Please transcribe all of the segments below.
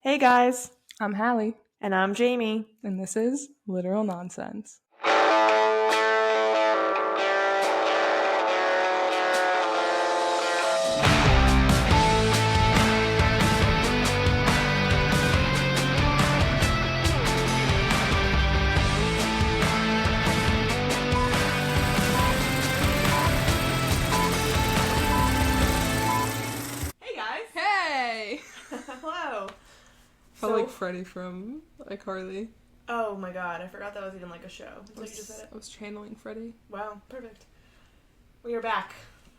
Hey guys, I'm Hallee, and I'm Jamie. and this is Literal Nonsense. Hey guys. Hey! Hello. Felt like Freddie from iCarly. Oh my god, I forgot that was even like a show. So you just said it. I was channeling Freddie. Wow, perfect. We are back.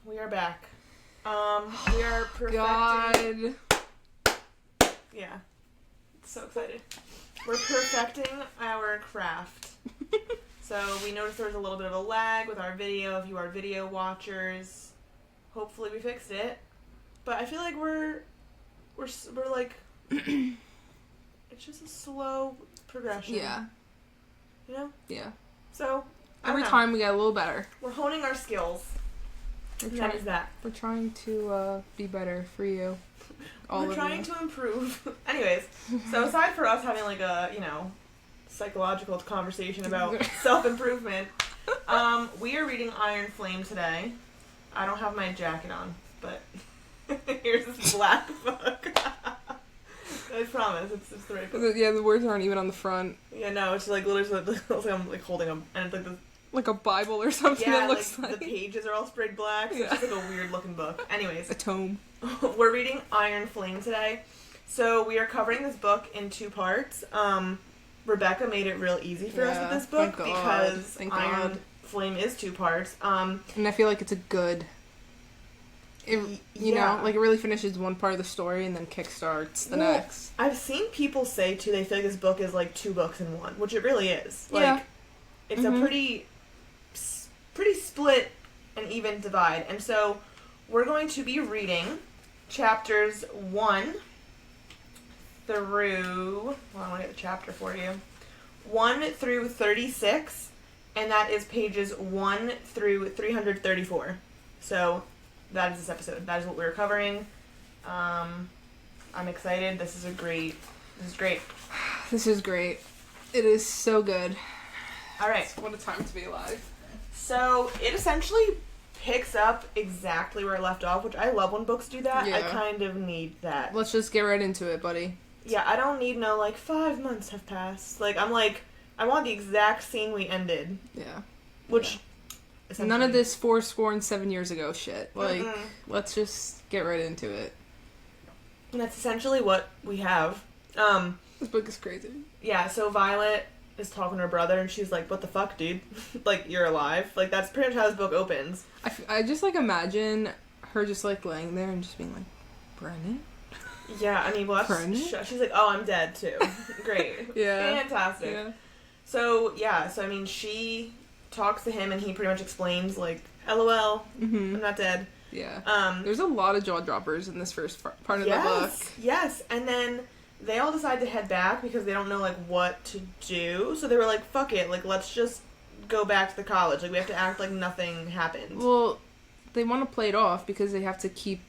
We are perfecting. God. Yeah. So excited. We're perfecting our craft. So we noticed there was a little bit of a lag with our video. If you are video watchers, hopefully we fixed it. But I feel like we're like it's just a slow progression. Yeah. You know? Yeah. So Every time we get a little better. we're honing our skills. That is that. We're trying to be better for you. We're trying to improve. Anyways, so aside for us having like a, psychological conversation about self-improvement, we are reading Iron Flame today. I don't have my jacket on, but here's this black book. I promise, it's the right book. Yeah, the words aren't even on the front. Yeah, no, it's like literally like I'm like holding them, and it's like this. Like a Bible or something. Yeah, it looks like the pages are all sprayed black, so it's just like a weird looking book. Anyways, a tome. We're reading Iron Flame today. So we are covering this book in two parts. Rebecca made it real easy for us with this book because Iron Flame is two parts. And I feel like it's a good... you know, like it really finishes one part of the story and then kickstarts the next. I've seen people say, too, they feel like this book is like two books in one, which it really is. Like, it's a pretty split and even divide. And so we're going to be reading chapters 1 through... Well, I want to get the chapter for you. 1 through 36, and that is pages 1 through 334. So that is this episode. That is what we're covering. I'm excited. This is great. This is great. It is so good. All right. What a time to be alive. So it essentially picks up exactly where it left off, which I love when books do that. Yeah. I kind of need that. Let's just get right into it, buddy. Yeah, I don't need 5 months have passed. I want the exact scene we ended. Yeah. Which... Yeah. None of this 7 years ago shit. Let's just get right into it. And that's essentially what we have. This book is crazy. Yeah, so Violet is talking to her brother, and she's like, what the fuck, dude? You're alive? That's pretty much how this book opens. I just, imagine her just, laying there and just being like, Brennan? Yeah, I mean, well, she's like, oh, I'm dead, too. Great. Yeah. Fantastic. Yeah. So, I mean, she talks to him, and he pretty much explains, LOL, I'm not dead. Yeah. There's a lot of jaw droppers in this first part of the book. Yes, and then they all decide to head back because they don't know, what to do. So they were like, fuck it, let's just go back to the college. We have to act like nothing happened. Well, they want to play it off because they have to keep,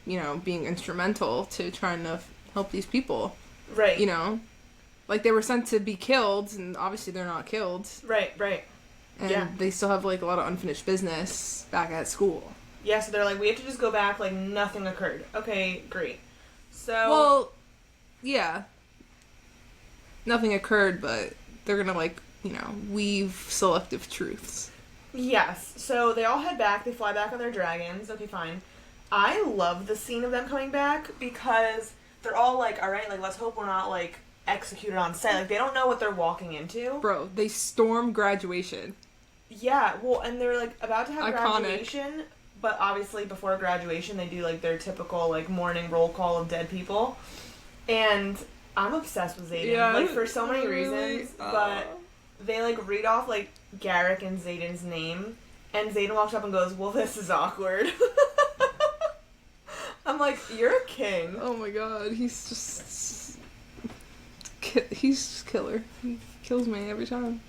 being instrumental to trying to help these people. Right. They were sent to be killed, and obviously they're not killed. Right. And they still have, a lot of unfinished business back at school. Yeah, so they're like, we have to just go back like nothing occurred. Okay, great. So... Well, yeah. Nothing occurred, but they're gonna, weave selective truths. Yes. So they all head back. They fly back on their dragons. Okay, fine. I love the scene of them coming back because they're all like, alright, let's hope we're not, executed on sight. They don't know what they're walking into. Bro, they storm graduation. Yeah, well, and they're, about to have Iconic. Graduation, but obviously before graduation they do, their typical, morning roll call of dead people. And I'm obsessed with Xaden. Yeah, for so many reasons, but they, read off, Garrick and Xaden's name, and Xaden walks up and goes, well, this is awkward. I'm like, you're a king. Oh my god, he's just killer. He kills me every time.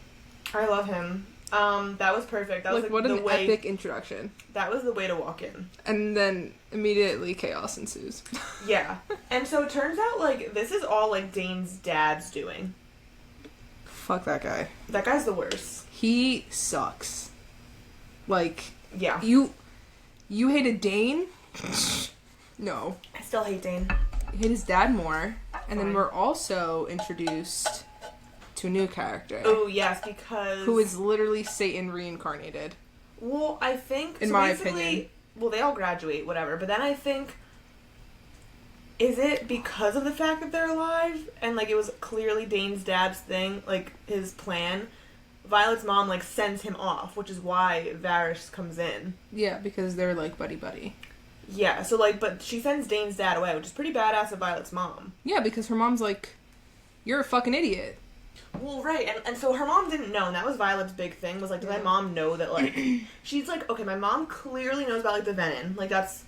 I love him. That was perfect. That was like what an epic introduction. That was the way to walk in. And then immediately chaos ensues. Yeah. And so it turns out, like, this is all, like, Dane's dad's doing. Fuck that guy. That guy's the worst. He sucks. Like, yeah. You hated Dane? No. I still hate Dane. You hate his dad more. And then we're also introduced to a new character. Oh, yes, because... who is literally Satan reincarnated. Well, I think... In my opinion. Well, they all graduate, whatever. But then I think... Is it because of the fact that they're alive? And, like, it was clearly Dane's dad's thing, like, his plan. Violet's mom, like, sends him off, which is why Varys comes in. Yeah, because they're, like, buddy-buddy. Yeah, so, like, but she sends Dane's dad away, which is pretty badass of Violet's mom. Yeah, because her mom's like, you're a fucking idiot. Well, right, and so her mom didn't know, and that was Violet's big thing, was, like, did my mom know that, like, she's like, okay, my mom clearly knows about, like, the venom. Like, that's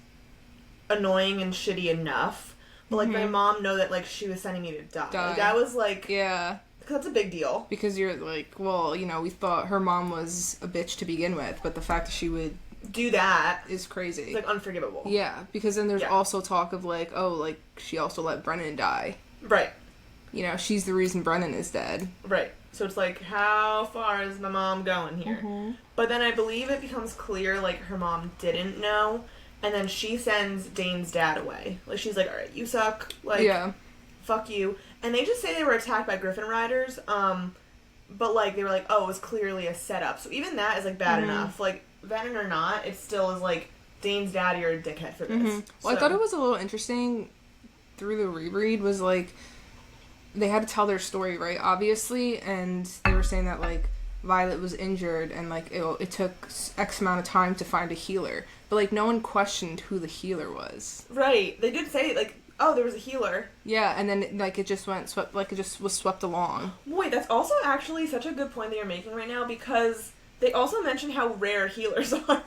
annoying and shitty enough. But, like, my mom know that, like, she was sending me to die. Like, that was, like... Yeah. Because that's a big deal. Because you're, like, well, you know, we thought her mom was a bitch to begin with, but the fact that she would... do that... is crazy. It's, like, unforgivable. Yeah, because then there's also talk of, like, oh, like, she also let Brennan die. Right. You know, she's the reason Brennan is dead. Right. So it's, like, how far is my mom going here? But then I believe it becomes clear, like, her mom didn't know... And then she sends Dane's dad away. Like, she's like, alright, you suck. Like, fuck you. And they just say they were attacked by Griffin Riders. But, like, they were like, oh, it was clearly a setup. So even that is, like, bad enough. Like, venom or not, it still is, like, Dane's dad, you're a dickhead for this. Well, so. I thought it was a little interesting through the reread was, like, they had to tell their story, right, obviously. And they were saying that, like, Violet was injured and, like, it took X amount of time to find a healer. But, like, no one questioned who the healer was. Right. They did say, like, oh, there was a healer. Yeah, and then, like, it just was swept along. Wait, that's also actually such a good point that you're making right now, because they also mentioned how rare healers are.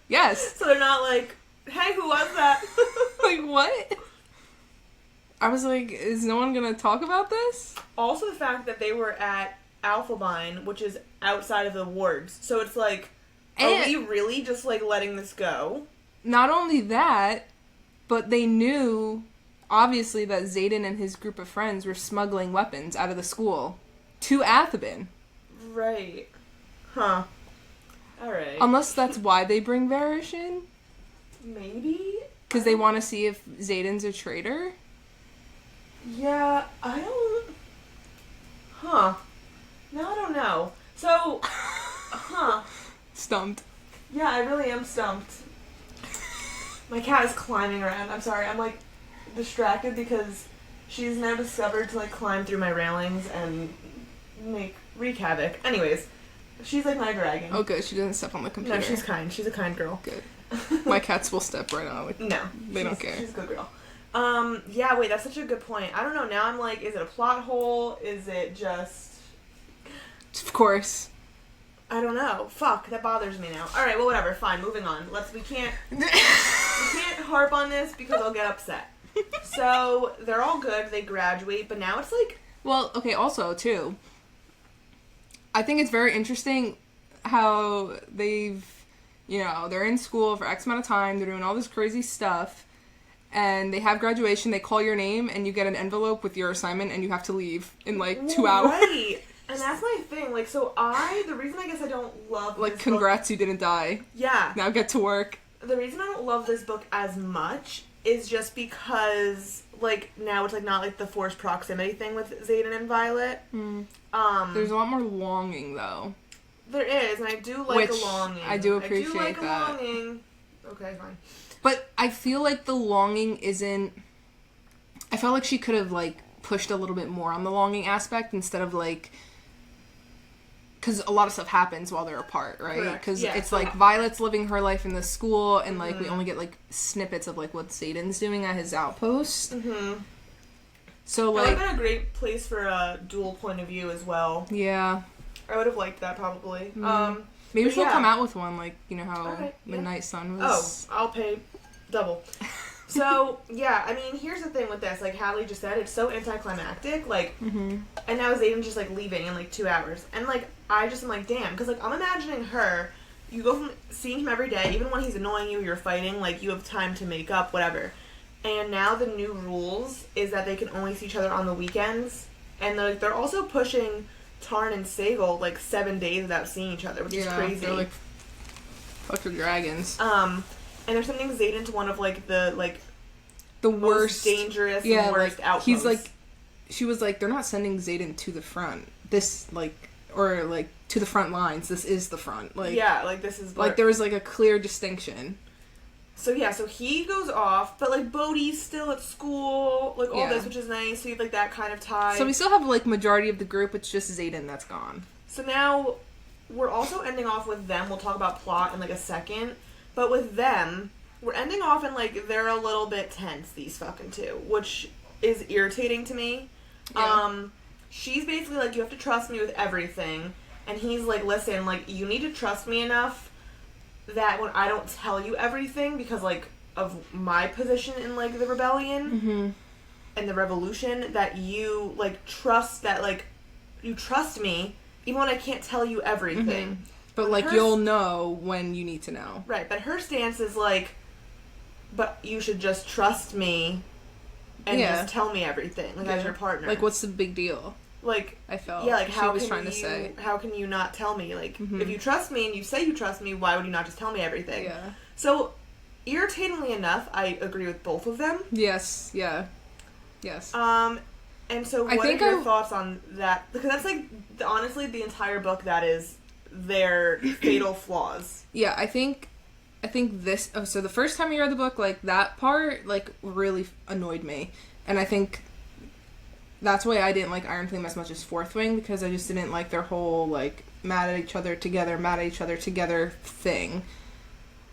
Yes. So they're not like, hey, who was that? Like, what? I was like, is no one gonna talk about this? Also the fact that they were at Alphabine, which is outside of the wards. So it's like... Are we really just, like, letting this go? Not only that, but they knew, obviously, that Xaden and his group of friends were smuggling weapons out of the school to Athabin. Right. Huh. Alright. Unless that's why they bring Varys in? Maybe? Because they want to see if Xaden's a traitor? Yeah, I don't... Huh. No, I don't know. So... Huh. Stumped. Yeah, I really am stumped. My cat is climbing around. I'm sorry, I'm, like, distracted because she's now discovered to, like, climb through my railings and wreak havoc. Anyways, she's, like, my dragon. Oh, good. She doesn't step on the computer. No, she's kind. She's a kind girl. Good. My cats will step right on. No. They don't care. She's a good girl. Yeah, wait, that's such a good point. I don't know. Now I'm like, is it a plot hole? Is it just... Of course. I don't know. Fuck, that bothers me now. Alright, well, whatever. Fine, moving on. We can't harp on this because I'll get upset. So, they're all good. They graduate, but now it's like... Well, okay, also, too, I think it's very interesting how they've, you know, they're in school for X amount of time, they're doing all this crazy stuff, and they have graduation, they call your name, and you get an envelope with your assignment, and you have to leave in, like, 2 hours. Right! And that's my thing, like, so the reason I guess I don't love like, this congrats, book, you didn't die. Yeah. Now get to work. The reason I don't love this book as much is just because, like, now it's, like, not, like, the forced proximity thing with Xaden and Violet. There's a lot more longing, though. There is, and I do like a longing. I do appreciate that. A longing. Okay, fine. But I feel like the longing isn't... I felt like she could have, like, pushed a little bit more on the longing aspect instead of, like... Because a lot of stuff happens while they're apart, right? Because it's, like, Violet's living her life in the school, and, like, we only get, like, snippets of, like, what Xaden's doing at his outpost. Mm-hmm. So, like... That would have been a great place for a dual point of view as well. Yeah. I would have liked that, probably. Maybe she'll come out with one, like, you know how Midnight Sun was... Oh, I'll pay double. So, yeah, I mean, here's the thing with this. Like Hallee just said, it's so anticlimactic. Like, and now Zayden just, like, leaving in, like, 2 hours. And, like, I just am like, damn. Because, like, I'm imagining her, you go from seeing him every day, even when he's annoying you, you're fighting, like, you have time to make up, whatever. And now the new rules is that they can only see each other on the weekends. And, like, they're also pushing Tarn and Sagal, like, 7 days without seeing each other, which is crazy. They're, like, fucking dragons. And they're sending Zayden to one of, like, the worst, most dangerous, worst outcomes. He's, like, she was like, they're not sending Zayden to the front. This, like, or, like, to the front lines. This is the front. Like, yeah, like, this is... Like, there was, like, a clear distinction. So, yeah, so he goes off, but, like, Bodhi's still at school, like, all this, which is nice. So you have, like, that kind of tie. So we still have, like, majority of the group. It's just Zayden that's gone. So now, we're also ending off with them. We'll talk about plot in, like, a second. But with them, we're ending off in, like, they're a little bit tense, these fucking two, which is irritating to me. Yeah. She's basically like, you have to trust me with everything. And he's like, listen, like, you need to trust me enough that when I don't tell you everything because, like, of my position in, like, the rebellion and the revolution, that you, like, trust that, like, you trust me even when I can't tell you everything. But, like, you'll know when you need to know. Right, but her stance is, like, but you should just trust me and just tell me everything, like, as your partner. Like, what's the big deal? Like, I felt like, how was trying to say. How can you not tell me? Like, if you trust me and you say you trust me, why would you not just tell me everything? Yeah. So, irritatingly enough, I agree with both of them. Yes, yeah. Yes. And so what are your thoughts on that? Because that's, like, honestly, the entire book, that is their fatal flaws. Yeah, I think this... Oh, so the first time you read the book, like, that part, like, really annoyed me. And I think that's why I didn't like Iron Flame as much as Fourth Wing, because I just didn't like their whole, like, mad at each other together thing.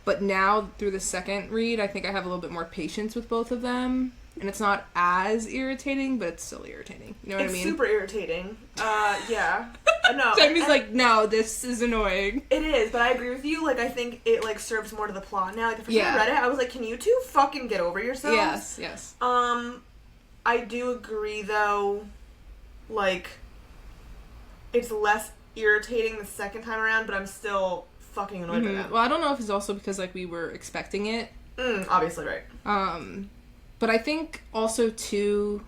But now, through the second read, I think I have a little bit more patience with both of them. And it's not as irritating, but it's still irritating. You know what I mean? It's super irritating. Yeah. No. Jamie's like, no, this is annoying. It is, but I agree with you. Like, I think it, like, serves more to the plot now. Like, the first time I read it, I was like, can you two fucking get over yourselves? Yes. I do agree, though, like, it's less irritating the second time around, but I'm still fucking annoyed by that. Well, I don't know if it's also because, like, we were expecting it. Obviously, right. But I think also, too,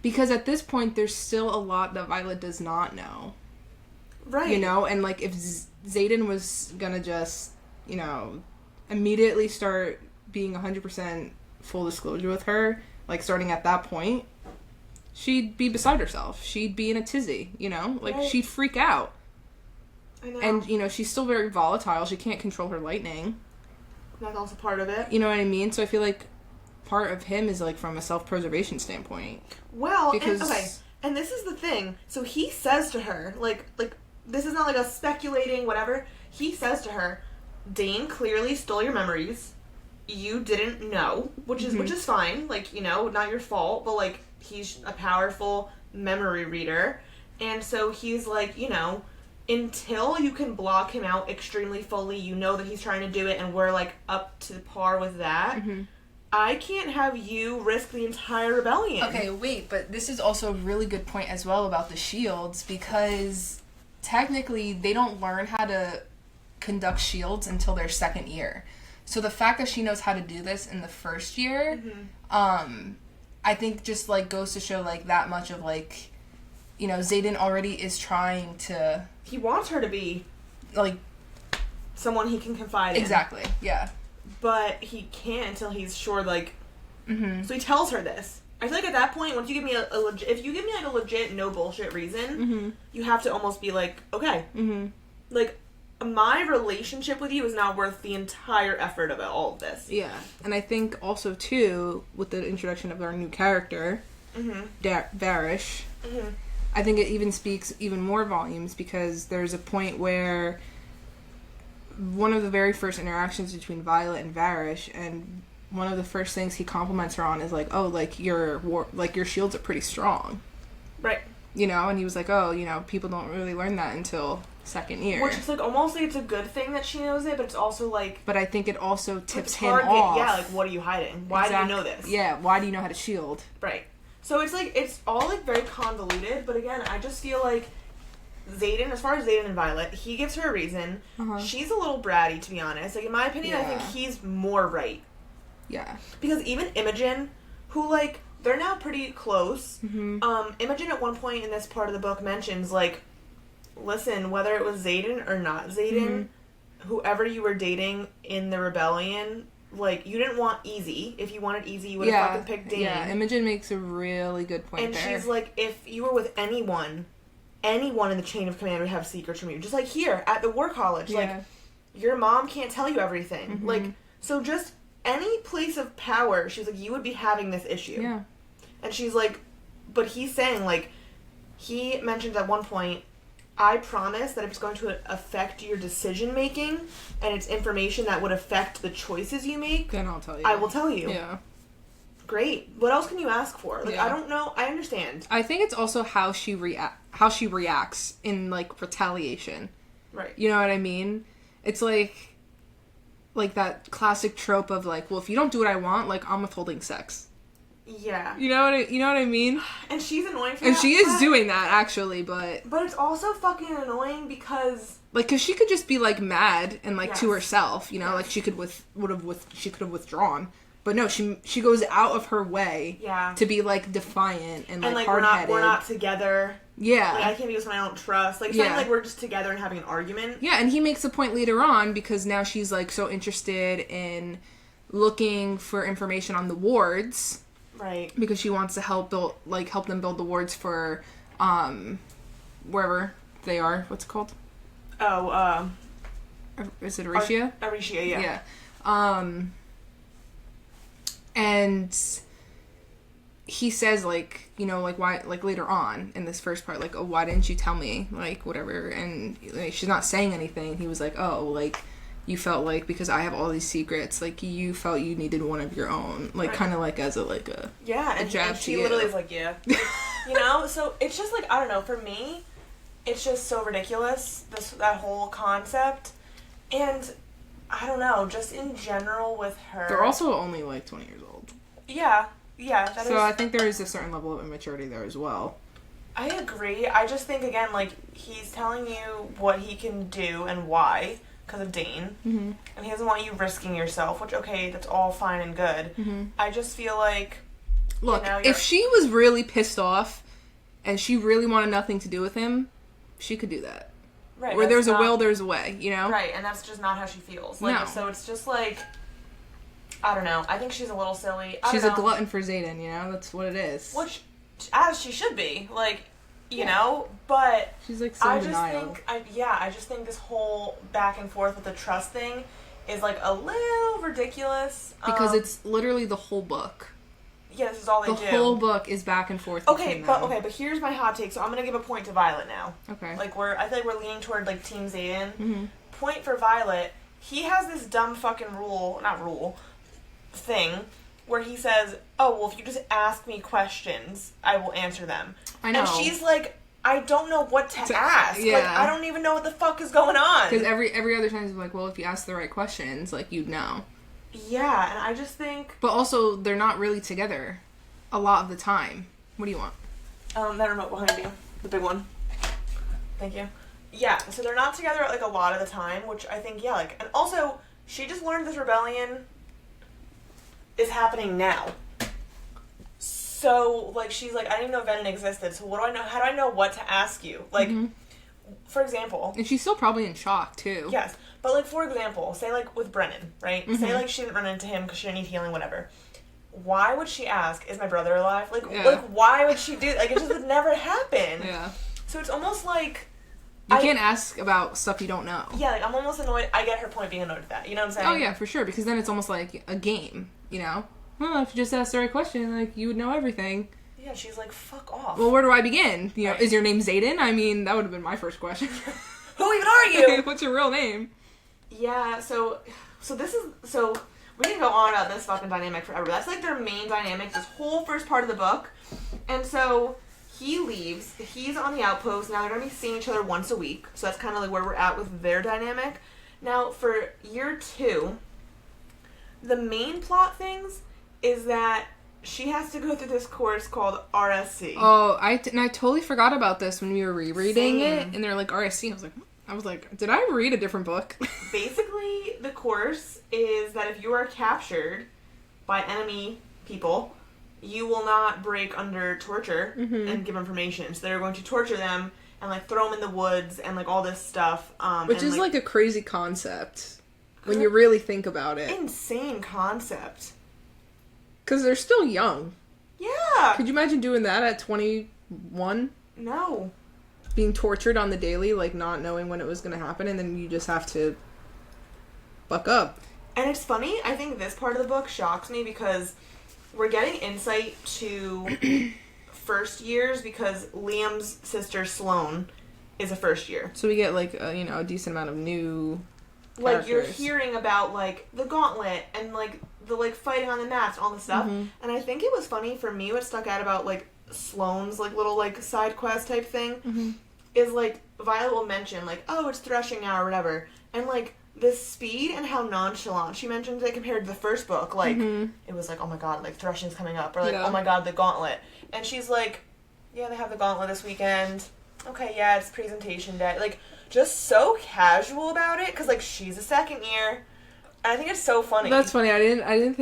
because at this point, there's still a lot that Violet does not know. Right. You know? And, like, if Zayden was gonna just, you know, immediately start being 100% full disclosure with her, like, starting at that point, she'd be beside herself. She'd be in a tizzy, you know? Like, she'd freak out. I know. And, you know, she's still very volatile. She can't control her lightning. That's also part of it. You know what I mean? So I feel like part of him is, like, from a self-preservation standpoint. Well, and this is the thing. So he says to her, like, this is not like a speculating, whatever. He says to her, Dane clearly stole your memories. You didn't know, which is fine. Like, you know, not your fault, but, like, he's a powerful memory reader. And so he's like, you know, until you can block him out extremely fully, you know that he's trying to do it, and we're, like, up to par with that. I can't have you risk the entire rebellion. Okay, wait, but this is also a really good point as well about the shields, because technically they don't learn how to conduct shields until their second year. So the fact that she knows how to do this in the first year, I think just, like, goes to show, like, that much of, like, you know, Zayden already is trying to... He wants her to be, like... someone he can confide in. Exactly, yeah. But he can't until he's sure, like... So he tells her this. I feel like at that point, once you give me a legit... If you give me, like, a legit, no bullshit reason, you have to almost be like, okay. Like, my relationship with you is not worth the entire effort of all of this. Yeah. And I think also, too, with the introduction of our new character, Varish, I think it even speaks even more volumes, because there's a point where one of the very first interactions between Violet and Varish, and one of the first things he compliments her on is like, oh, like, your shields are pretty strong. Right. You know, and he was like, oh, you know, people don't really learn that until second year. Which is, like, almost like it's a good thing that she knows it, but it's also, like... But I think it also tips him off. Yeah, like, what are you hiding? Why do you know this? Yeah, why do you know how to shield? Right. So it's, like, it's all, like, very convoluted, but again, I just feel like Xaden, as far as Xaden and Violet, he gives her a reason. She's a little bratty, to be honest. Like, in my opinion, I think he's more right. Yeah. Because even Imogen, who, like... They're now pretty close. Imogen at one point in this part of the book mentions, like, listen, whether it was Xaden or not Xaden, whoever you were dating in the rebellion, like, you didn't want easy. If you wanted easy, you would have fucking picked Dane. Yeah, Imogen makes a really good point and there. And she's like, if you were with anyone in the chain of command would have secrets from you. Just like here, at the War College. Like, your mom can't tell you everything. Like, so just... any place of power, she's like, you would be having this issue. Yeah. And she's like, but he's saying, like, he mentions at one point, I promise that if it's going to affect your decision making and it's information that would affect the choices you make, then I'll tell you. I will tell you. Yeah. Great. What else can you ask for? Like, I don't know. I understand. I think it's also how she reacts in, like, retaliation. Right. You know what I mean? It's like that classic trope of, like, well, if you don't do what I want, like, I'm withholding sex. Yeah. You know what I mean? And she's annoying for and that. And she is doing that, actually, but it's also fucking annoying because... like, because she could just be, like, mad and, like, to herself, you know? Like, she could have withdrawn. But no, she goes out of her way to be, like, defiant and like, hard-headed. We're not together. Yeah. Like, I can't be with someone I don't trust. Like, something like we're just together and having an argument. Yeah, and he makes a point later on because now she's, like, so interested in looking for information on the wards. Right. Because she wants to help them build the wards for, wherever they are. What's it called? Oh, is it Aricia? Aricia, yeah. Yeah. And he says, like, you know, like, why, like, later on in this first part, like, oh, why didn't you tell me, like, whatever, and, like, she's not saying anything. He was like, oh, like, you felt like, because I have all these secrets, like, you felt you needed one of your own, like, kind of, like, as a, like, a jab and she to literally you. is like, yeah. You know? So, it's just, like, I don't know, for me, it's just so ridiculous, that whole concept, and... I don't know, just in general with her. They're also only, like, 20 years old. Yeah. So I think there is a certain level of immaturity there as well. I agree. I just think, again, like, he's telling you what he can do and why, because of Dane. Mm-hmm. And he doesn't want you risking yourself, which, okay, that's all fine and good. Mm-hmm. I just feel like... Look, if she was really pissed off and she really wanted nothing to do with him, she could do that. Right, where there's a will, there's a way, you know? Right, and that's just not how she feels. Like, so it's just like, I don't know. I think she's a little silly. She's a glutton for Xaden, you know? That's what it is. Which, as she should be. Like, you know? But she's like so denial. I just think this whole back and forth with the trust thing is like a little ridiculous. Because it's literally the whole book. Yeah, this is all they do. The whole book is back and forth between them. But here's my hot take. So I'm gonna give a point to Violet now. Okay. Like I feel like we're leaning toward like Team Xaden. Mm-hmm. Point for Violet. He has this dumb fucking thing, where he says, "Oh, well, if you just ask me questions, I will answer them." I know. And she's like, "I don't know what to ask. Yeah. Like, I don't even know what the fuck is going on." Because every other time he's like, "Well, if you ask the right questions, like you'd know." Yeah, and I just think... But also, they're not really together a lot of the time. What do you want? That remote behind you. The big one. Thank you. Yeah, so they're not together, like, a lot of the time, which I think, yeah, like... And also, she just learned this rebellion is happening now. So, like, she's like, I didn't know Venom existed, so what do I know? How do I know what to ask you? Like, for example... And she's still probably in shock, too. Yes. But, like, for example, say, like, with Brennan, right? Mm-hmm. Say, like, she didn't run into him because she didn't need healing, whatever. Why would she ask, is my brother alive? Like, why would she do... Like, it just would never happen. Yeah. So it's almost like... You can't ask about stuff you don't know. Yeah, like, I'm almost annoyed. I get her point being annoyed with that. You know what I'm saying? Oh, yeah, for sure. Because then it's almost like a game, you know? Well, if you just ask the right question, like, you would know everything. Yeah, she's like, fuck off. Well, where do I begin? You know, Is your name Xaden? I mean, that would have been my first question. Who even are you? What's your real name? Yeah, so we can go on about this fucking dynamic forever. That's like their main dynamic, this whole first part of the book. And so he leaves. He's on the outpost. Now they're going to be seeing each other once a week. So that's kind of like where we're at with their dynamic. Now, for year 2, the main plot things is that she has to go through this course called RSC. Oh, I totally forgot about this when we were rereading it. And they're like, RSC. I was like, did I read a different book? Basically, the course is that if you are captured by enemy people, you will not break under torture and give information. So they're going to torture them and, like, throw them in the woods and, like, all this stuff. Which is, like, a crazy concept when you really think about it. Insane concept. Because they're still young. Yeah. Could you imagine doing that at 21? No. Being tortured on the daily, like, not knowing when it was going to happen, and then you just have to buck up. And it's funny, I think this part of the book shocks me because we're getting insight to first years because Liam's sister Sloane is a first year. So we get, like, a decent amount of new like, characters. you're hearing about, like, the gauntlet and, like, the, like, fighting on the mats, all this stuff. And I think it was funny for me, what stuck out about, like, Sloane's, like, little, like, side quest type thing is, like, Violet will mention, like, oh, it's threshing now or whatever. And, like, the speed and how nonchalant she mentions it compared to the first book. Like, it was like, oh my god, like, threshing's coming up. Or, like, oh my god, the gauntlet. And she's like, yeah, they have the gauntlet this weekend. Okay, yeah, it's presentation day. Like, just so casual about it, because, like, she's a second year. And I think it's so funny. That's funny. I didn't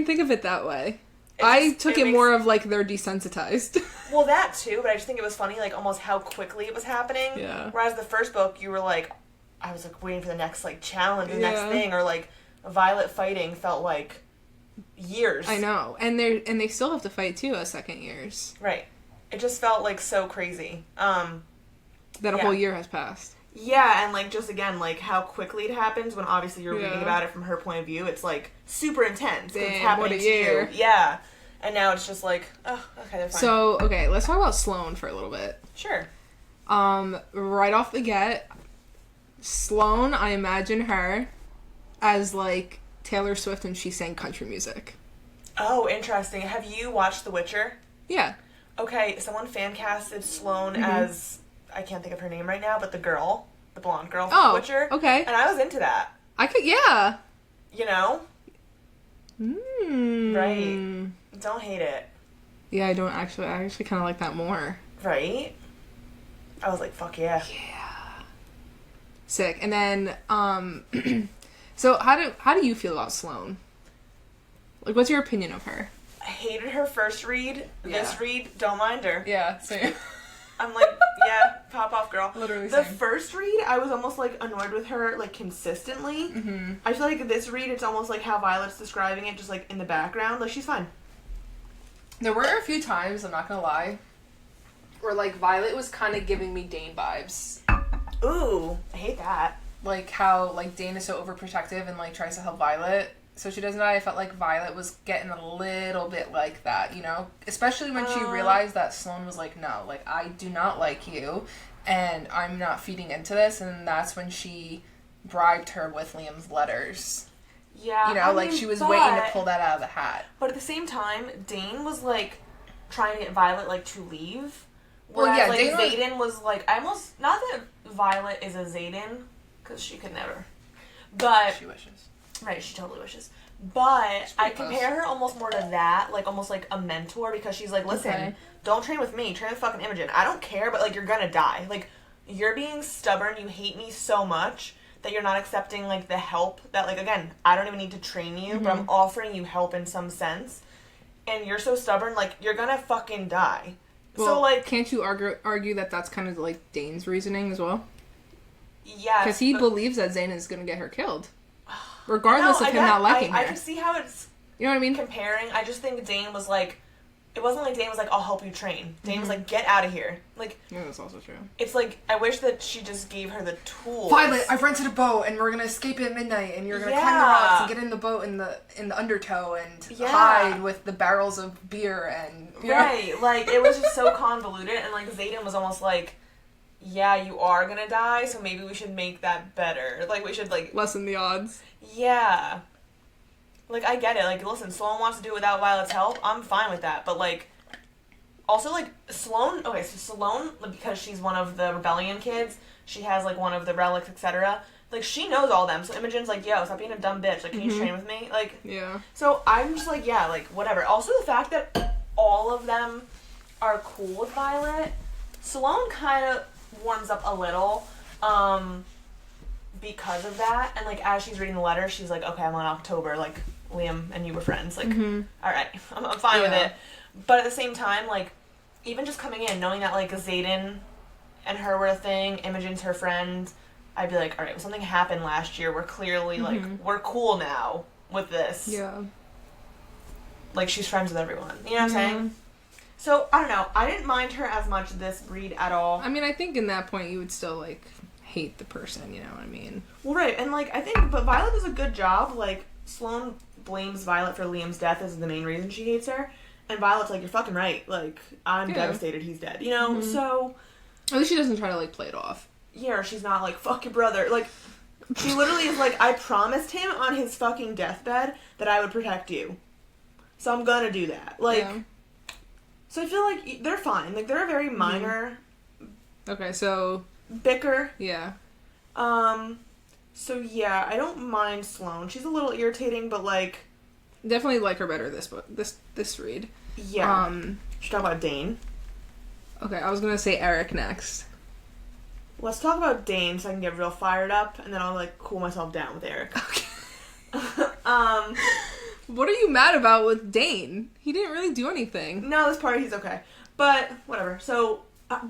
think of it that way. I took it more of, like, they're desensitized. Well, that too, but I just think it was funny, like, almost how quickly it was happening. Yeah. Whereas the first book, you were like, I was, like, waiting for the next, like, challenge, the next thing, or, like, Violet fighting felt like years. I know. And they still have to fight, too, as second years. Right. It just felt, like, so crazy. That a whole year has passed. Yeah, and, like, just, again, like, how quickly it happens when obviously you're reading about it from her point of view. It's, like, super intense. Damn, it's happening to you. Yeah. And now it's just like, oh, okay, they're fine. So, okay, let's talk about Sloane for a little bit. Sure. Right off the get, Sloane, I imagine her as, like, Taylor Swift when she sang country music. Oh, interesting. Have you watched The Witcher? Yeah. Okay, someone fan casted Sloane as, I can't think of her name right now, but the blonde girl from The Witcher. Okay. And I was into that. Yeah. You know? Right. Don't hate it. Yeah, I actually kind of like that more. Right? I was like, fuck yeah. Yeah. Sick. And then, so how do you feel about Sloane? Like, what's your opinion of her? I hated her first read. This read, don't mind her. Yeah, same. I'm like, yeah, pop off, girl. Literally the same. first read, I was almost, like, annoyed with her, like, consistently. I feel like this read, it's almost like how Violet's describing it, just, like, in the background. Like, she's fine. There were a few times, I'm not gonna lie, where, like, Violet was kind of giving me Dane vibes. Ooh, I hate that. Like, how, like, Dane is so overprotective and, like, tries to help Violet. So she doesn't know. I felt like Violet was getting a little bit like that, you know? Especially when she realized that Sloane was like, no, like, I do not like you, and I'm not feeding into this, and that's when she bribed her with Liam's letters. Yeah, you know, like, she was waiting to pull that out of the hat. But at the same time, Dane was, like, trying to get Violet, like, to leave. Well, yeah, like, Dane Xaden was, like, I almost, not that Violet is a Xaden, because she could never, but... She wishes. Right, she totally wishes. But I compare her almost more to that, like, almost like a mentor, because she's like, listen, don't train with me, train with fucking Imogen. I don't care, but, like, you're gonna die. Like, you're being stubborn, you hate me so much that you're not accepting, like, the help that, like, again, I don't even need to train you, but I'm offering you help in some sense. And you're so stubborn, like, you're gonna fucking die. Well, so, like... Can't you argue that that's kind of, like, Dane's reasoning as well? Yes. Because he believes that Zane is gonna get her killed. Regardless of him not liking her. I can see how it's... You know what I mean? Comparing. I just think Dane was like... It wasn't like Dane was like, I'll help you train. Dane was like, get out of here. Like... Yeah, that's also true. It's like, I wish that she just gave her the tools. Violet, I've rented a boat, and we're gonna escape at midnight, and you're gonna climb the rocks and get in the boat in the undertow and hide with the barrels of beer and... Right. Like, it was just so convoluted, and like, Xaden was almost like... Yeah, you are gonna die, so maybe we should make that better. Like, we should, like... Lessen the odds. Yeah. Like, I get it. Like, listen, Sloane wants to do it without Violet's help. I'm fine with that. But, like, Also, like, Sloane... Okay, so Sloane, because she's one of the rebellion kids, she has, like, one of the relics, etc. Like, she knows all them. So Imogen's like, yo, stop being a dumb bitch. Like, can you train with me? Like... Yeah. So I'm just like, yeah, like, whatever. Also, the fact that all of them are cool with Violet, Sloane kind of warms up a little, because of that. And, like, as she's reading the letter, she's like, okay, I'm on October. Like, Liam and you were friends. Like, all right, I'm fine with it. But at the same time, like, even just coming in, knowing that, like, Xaden and her were a thing, Imogen's her friend, I'd be like, all right, well, something happened last year. We're clearly, like, we're cool now with this. Yeah. Like, she's friends with everyone. You know what I'm saying? So, I don't know. I didn't mind her as much this read at all. I mean, I think in that point you would still, like, hate the person, you know what I mean? Well, right. And, like, I think, but Violet does a good job. Like, Sloane blames Violet for Liam's death as the main reason she hates her. And Violet's like, you're fucking right. Like, I'm devastated he's dead. You know? So... At least she doesn't try to, like, play it off. Yeah, or she's not like, fuck your brother. Like, she literally is like, I promised him on his fucking deathbed that I would protect you. So I'm gonna do that. Like... Yeah. So I feel like they're fine. Like, they're a very minor... Okay, so... Bicker. Yeah. So, yeah, I don't mind Sloane. She's a little irritating, but, like... Definitely like her better this book. This read. Yeah. Should talk about Dane. Okay, I was gonna say Eric next. Let's talk about Dane so I can get real fired up, and then I'll, like, cool myself down with Eric. Okay. What are you mad about with Dane? He didn't really do anything. No, this part he's okay. But, whatever. So,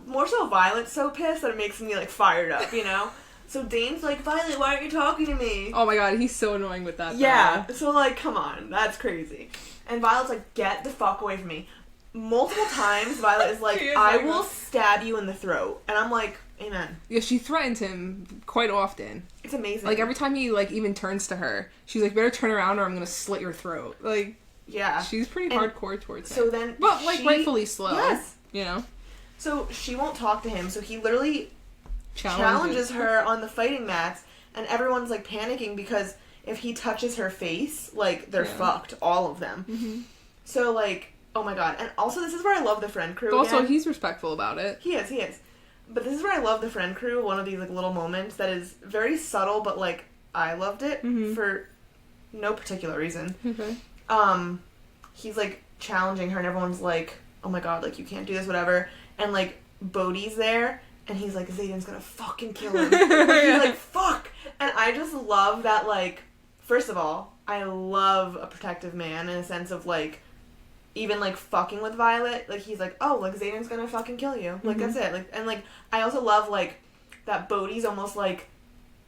more so Violet's so pissed that it makes me, like, fired up, you know? So Dane's like, Violet, why aren't you talking to me? Oh my god, he's so annoying with that. Yeah, so, like, come on. That's crazy. And Violet's like, get the fuck away from me. Multiple times, Violet is like, I will stab you in the throat. And I'm like, amen. Yeah, she threatens him quite often. It's amazing. Like, every time he, like, even turns to her, she's like, better turn around or I'm gonna slit your throat. Like, yeah. She's pretty hardcore towards him. So then but, like, rightfully slow. Yes. You know? So she won't talk to him, so he literally challenges her on the fighting mats, and everyone's, like, panicking because if he touches her face, like, they're fucked, all of them. So, like, oh my god. And also, this is where I love the friend crew also, again. he's respectful about it. He is. But this is where I love the friend crew, one of these, like, little moments that is very subtle, but, like, I loved it for no particular reason. Okay. He's, like, challenging her, and everyone's like, oh my god, like, you can't do this, whatever. And, like, Bodhi's there, and he's like, Xaden's gonna fucking kill him. He's like, fuck! And I just love that, like, first of all, I love a protective man in a sense of, like, even, like, fucking with Violet, like, he's like, oh, like, Xaden's gonna fucking kill you. Like, that's it. Like, and, like, I also love, like, that Bodhi's almost, like,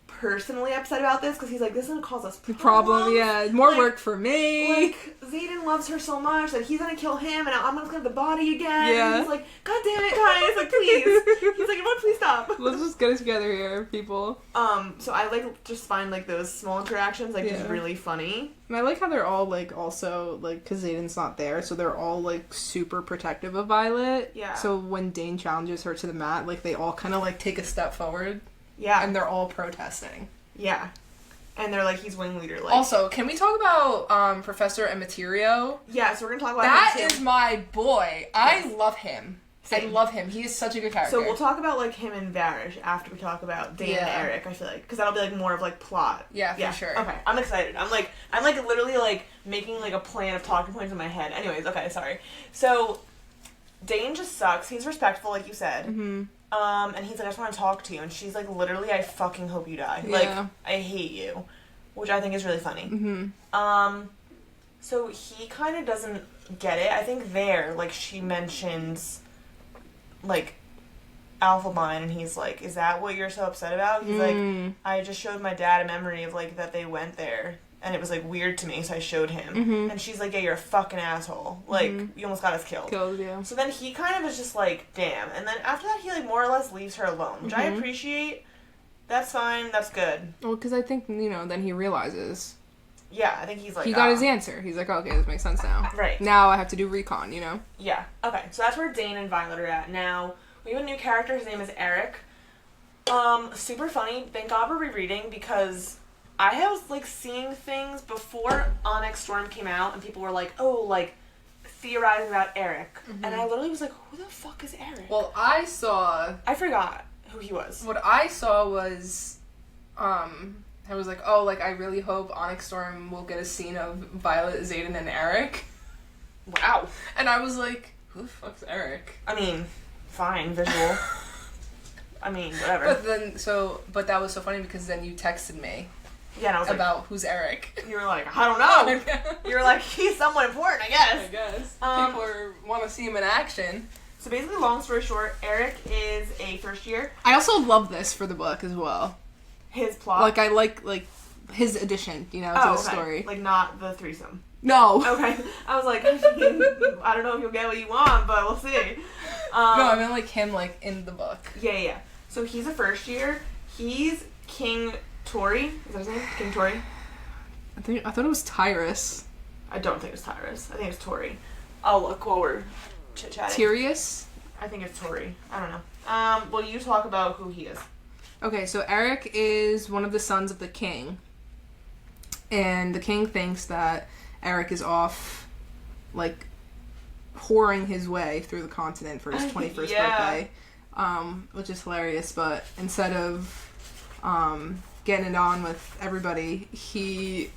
personally upset about this, because he's like, this is gonna cause us problems. Yeah. More like, work for me. Like, Xaden loves her so much that he's gonna kill him, and I'm gonna kill the body again. Yeah. And he's like, god damn it, guys, like, please. He's like, everyone, please stop. Let's just get it together here, people. So I, like, just find, like, those small interactions, like, just really funny. And I like how they're all, like, also, like, because Xaden's not there, so they're all, like, super protective of Violet. Yeah. So when Dane challenges her to the mat, like, they all kind of, like, take a step forward. Yeah. And they're all protesting. Yeah. And they're like, he's wing leader. Like. Also, can we talk about Professor Emyterio? Yeah, so we're going to talk about that him, too. That is my boy. Yes. I love him. Same. I love him. He is such a good character. So we'll talk about, like, him and Varish after we talk about Dane and Eric, I feel like. Because that'll be, like, more of, like, plot. Yeah, for sure. Okay, I'm excited. I'm literally, like, making, like, a plan of talking points in my head. Anyways, okay, sorry. So, Dane just sucks. He's respectful, like you said. And he's like, I just want to talk to you. And she's like, literally, I fucking hope you die. Yeah. Like, I hate you. Which I think is really funny. So he kind of doesn't get it. I think like, she mentions, like, Alphabine, and he's like, is that what you're so upset about? He's like, I just showed my dad a memory of, like, that they went there. And it was, like, weird to me, so I showed him. And she's like, yeah, you're a fucking asshole. Like, you almost got us killed. Yeah. So then he kind of is just like, damn. And then after that, he, like, more or less leaves her alone, which I appreciate. That's fine. That's good. Well, because I think, you know, then he realizes. Yeah, I think he's like, he got his answer. He's like, okay, this makes sense now. Right. Now I have to do recon, you know? Yeah. Okay, so that's where Dane and Violet are at. Now, we have a new character. His name is Eric. Super funny. Thank God we're rereading, because I was, like, seeing things before Onyx Storm came out, and people were like, oh, like, theorizing about Eric, and I literally was like, who the fuck is Eric? Well, I forgot who he was. What I saw was, I was like, oh, like, I really hope Onyx Storm will get a scene of Violet, Xaden, and Eric. Wow. And I was like, who the fuck's Eric? I mean, fine, visual. I mean, whatever. But that was so funny because then you texted me. Yeah, and I was about who's Eric. You were like, I don't know. You were like, he's somewhat important, I guess. I guess. People want to see him in action. So basically, long story short, Eric is a first year. I also love this for the book as well. His plot? Like, I like his addition, to the story. Like, not the threesome. No. Okay. I was like, I don't know if you'll get what you want, but we'll see. No, I mean, like, him, like, in the book. Yeah. So he's a first year. He's King Tori. Is that his name? King Tori? I thought it was Tyrus. I don't think it's Tyrus. I think it's Tori. I'll look while we're chit-chatting. Tyrius? I think it's Tori. I don't know. Well, you talk about who he is. Okay, so Eric is one of the sons of the king. And the king thinks that Eric is off, like, whoring his way through the continent for his 21st birthday. Which is hilarious, but instead of getting it on with everybody, he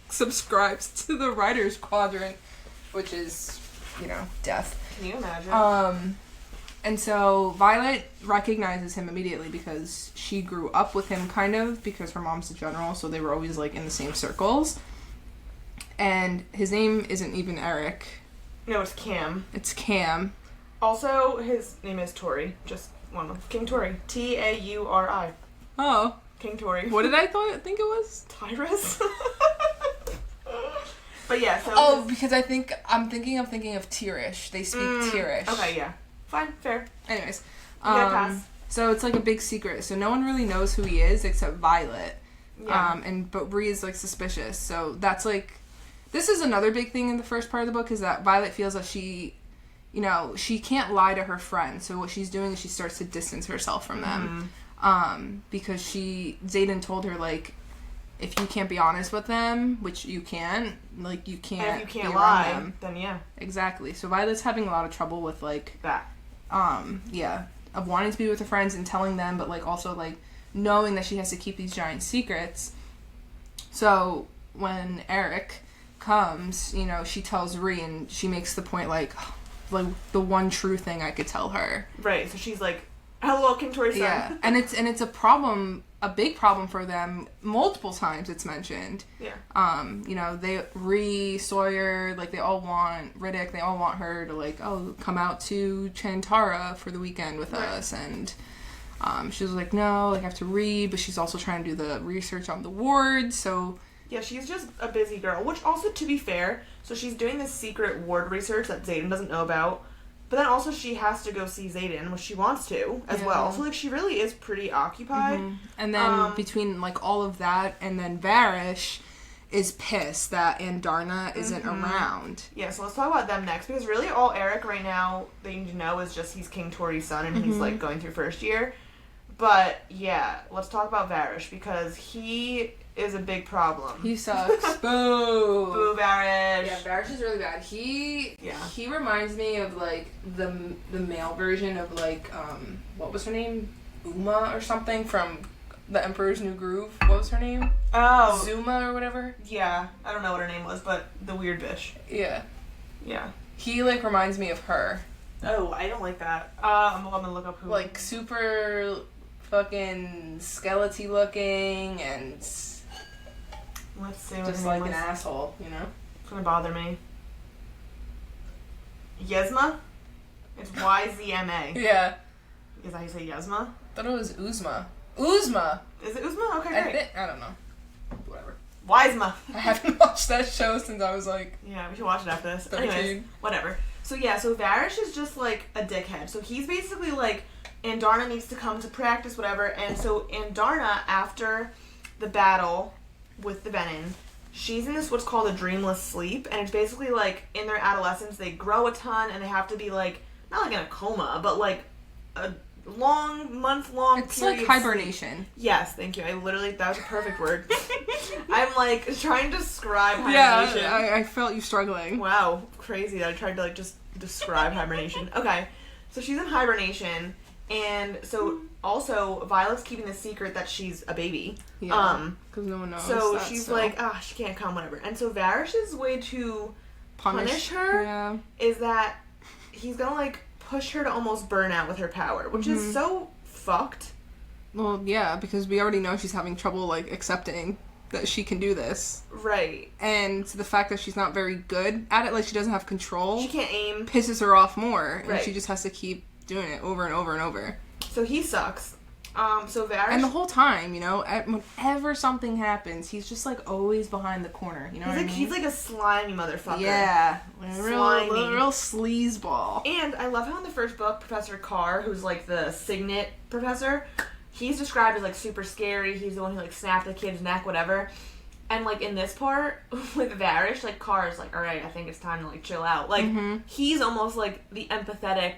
subscribes to the Writer's Quadrant, which is, death. Can you imagine? And so Violet recognizes him immediately because she grew up with him, kind of, because her mom's a general, so they were always, like, in the same circles. And his name isn't even Eric. No, it's Cam. It's Cam. Also, his name is Tori. Just one of King Tori. Tauri. Oh. King Tori. What did I think it was? Tyrus? But yeah, so... Oh, because I'm thinking of Tyrish. They speak Tyrish. Okay, yeah. Fine, fair. Anyways. You gotta pass. So it's like a big secret. So no one really knows who he is except Violet. Yeah. But Bree is, like, suspicious. So that's, like... This is another big thing in the first part of the book, is that Violet feels that she can't lie to her friends. So what she's doing is she starts to distance herself from them. Because Xaden told her, like, if you can't be honest with them, which you can't, like, you can't, and if you can't be lie, around them. then yeah. Exactly. So Violet's having a lot of trouble with, like... That. Of wanting to be with her friends and telling them, but, like, also, like, knowing that she has to keep these giant secrets. So when Eric comes, she tells Rhee, and she makes the point, like the one true thing I could tell her. Right. So she's like, "Hello, King Tori's son." Yeah, and it's a problem, a big problem for them. Multiple times it's mentioned. Yeah. Rhee, Sawyer, like, they all want Riddick. They all want her to, like, come out to Chantara for the weekend with us, and she was like, no, like, I have to read, but she's also trying to do the research on the ward, so... Yeah, she's just a busy girl, which also, to be fair, so she's doing this secret ward research that Xaden doesn't know about, but then also she has to go see Xaden, which she wants to, as well. So, like, she really is pretty occupied. And then between, like, all of that, and then Varish is pissed that Andarna isn't around. Yeah, so let's talk about them next, because really all Eric right now, they need to know, is just he's King Tori's son, and he's, like, going through first year. But, yeah, let's talk about Varish, because he is a big problem. He sucks. Boo! Boo, Varish! Yeah, Varish is really bad. He reminds me of, like, the male version of, like, what was her name? Uma or something from The Emperor's New Groove. What was her name? Oh. Zuma or whatever? Yeah, I don't know what her name was, but the weird bitch. Yeah. Yeah. He, like, reminds me of her. Oh, I don't like that. I'm gonna look up who. Like, super... fucking skeleton looking, and let's see what just like an asshole, It's gonna bother me. Yezma? It's YZMA. Yeah. Is that how you say Yezma? I thought it was Uzma. Uzma! Is it Uzma? Okay, great. I don't know. Whatever. Wisma. I haven't watched that show since I was like... Yeah, we should watch it after this. 13. Anyways, whatever. So Varish is just like a dickhead. So he's basically like, Andarna needs to come to practice, whatever, and so Andarna, after the battle with the Venin, she's in this what's called a dreamless sleep, and it's basically like, in their adolescence, they grow a ton, and they have to be like, not like in a coma, but like month-long It's period. like hibernation. Yes, thank you. That was a perfect word. I'm like trying to describe hibernation. Yeah, I felt you struggling. Wow, crazy that I tried to like just describe hibernation. Okay, so she's in hibernation, and so also Violet's keeping the secret that she's a baby. Yeah, because no one knows. So she's like, she can't come, whatever. And so Varish's way to punish her is that he's gonna like push her to almost burn out with her power, which is so fucked. Well, yeah, because we already know she's having trouble like accepting that she can do this. Right. And the fact that she's not very good at it, like she doesn't have control. She can't aim. Pisses her off more. And right. she just has to keep doing it over and over and over. So he sucks. So Varish... And the whole time, you know, whenever something happens, he's just like always behind the corner. You know what I mean? He's like a slimy motherfucker. Yeah. Slimy. Real sleazeball. And I love how in the first book, Professor Carr, who's like the Signet professor... He's described as, like, super scary. He's the one who, like, snapped the kid's neck, whatever. And, like, in this part, with Varish, like, Carr's like, alright, I think it's time to, like, chill out. Like, he's almost, like, the empathetic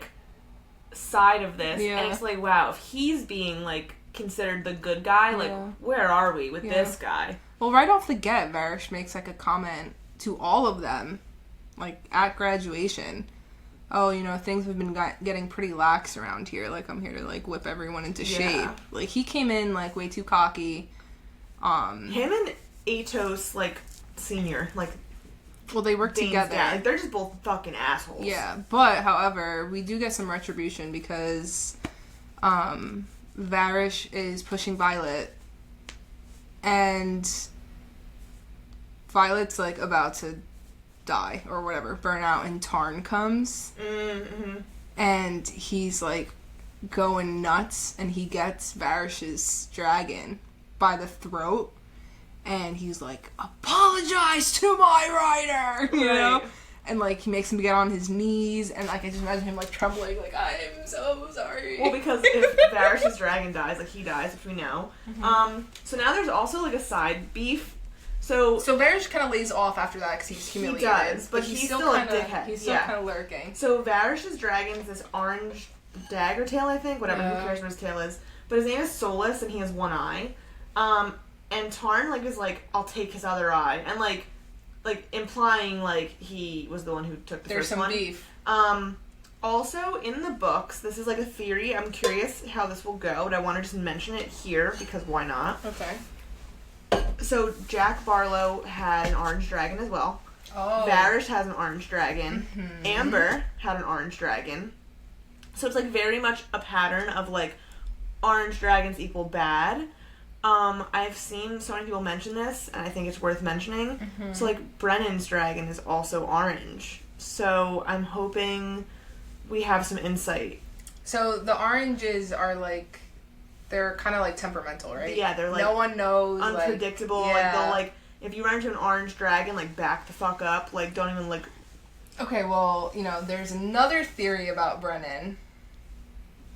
side of this. Yeah. And it's like, wow, if he's being, like, considered the good guy, like, where are we with this guy? Well, right off the get, Varish makes, like, a comment to all of them, like, at graduation. Oh, you know, things have been getting pretty lax around here. Like, I'm here to, like, whip everyone into shape. Like, he came in, like, way too cocky. Him and Atos, like, senior, like... Well, they work together. Yeah, like, they're just both fucking assholes. Yeah, but, however, we do get some retribution because, Varish is pushing Violet. And Violet's, like, about to... die or whatever, burn out, and Tarn comes and he's like going nuts and he gets Varish's dragon by the throat and he's like, apologize to my rider, you know, and like he makes him get on his knees and like I just imagine him like trembling like, I'm so sorry. Well, because if Varish's dragon dies, like he dies, which we know. So now there's also like a side beef. So Varish kind of lays off after that because he's humiliated. He does, but he's still a dickhead. He's still kind of lurking. So Varish's dragon's this orange dagger tail, I think. Whatever, who cares what his tail is. But his name is Solus, and he has one eye. And Tarn, like, is like, I'll take his other eye. And, like implying, like, he was the one who took the first one. There's some beef. Also, in the books, this is, like, a theory. I'm curious how this will go, but I want to just mention it here, because why not? Okay. So, Jack Barlow had an orange dragon as well. Oh. Varish has an orange dragon. Amber had an orange dragon. So, it's, like, very much a pattern of, like, orange dragons equal bad. I've seen so many people mention this, and I think it's worth mentioning. So, like, Brennan's dragon is also orange. So, I'm hoping we have some insight. So, the oranges are, like... They're kind of, like, temperamental, right? Yeah, they're, like... No one knows, unpredictable. Like, like, they'll, like... If you run into an orange dragon, like, back the fuck up. Like, don't even, like... Okay, well, you know, there's another theory about Brennan.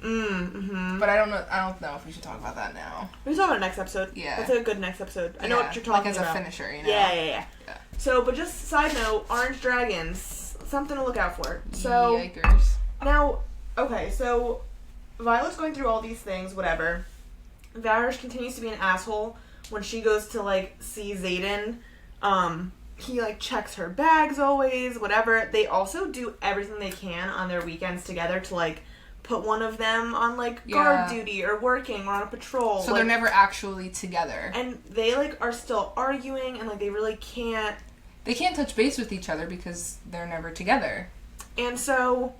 But I don't know if we should talk about that now. We can talk about it next episode. Yeah. That's a good next episode. I know what you're talking about. Like, as a finisher, you know? Yeah. So, but just side note, orange dragons. Something to look out for. So... Yikers. Now, okay, so... Violet's going through all these things, whatever. Varish continues to be an asshole. When she goes to, like, see Xaden, he, like, checks her bags always, whatever. They also do everything they can on their weekends together to, like, put one of them on, like, guard duty or working or on a patrol. So like, they're never actually together. And they, like, are still arguing and, like, they really can't... They can't touch base with each other because they're never together. And so...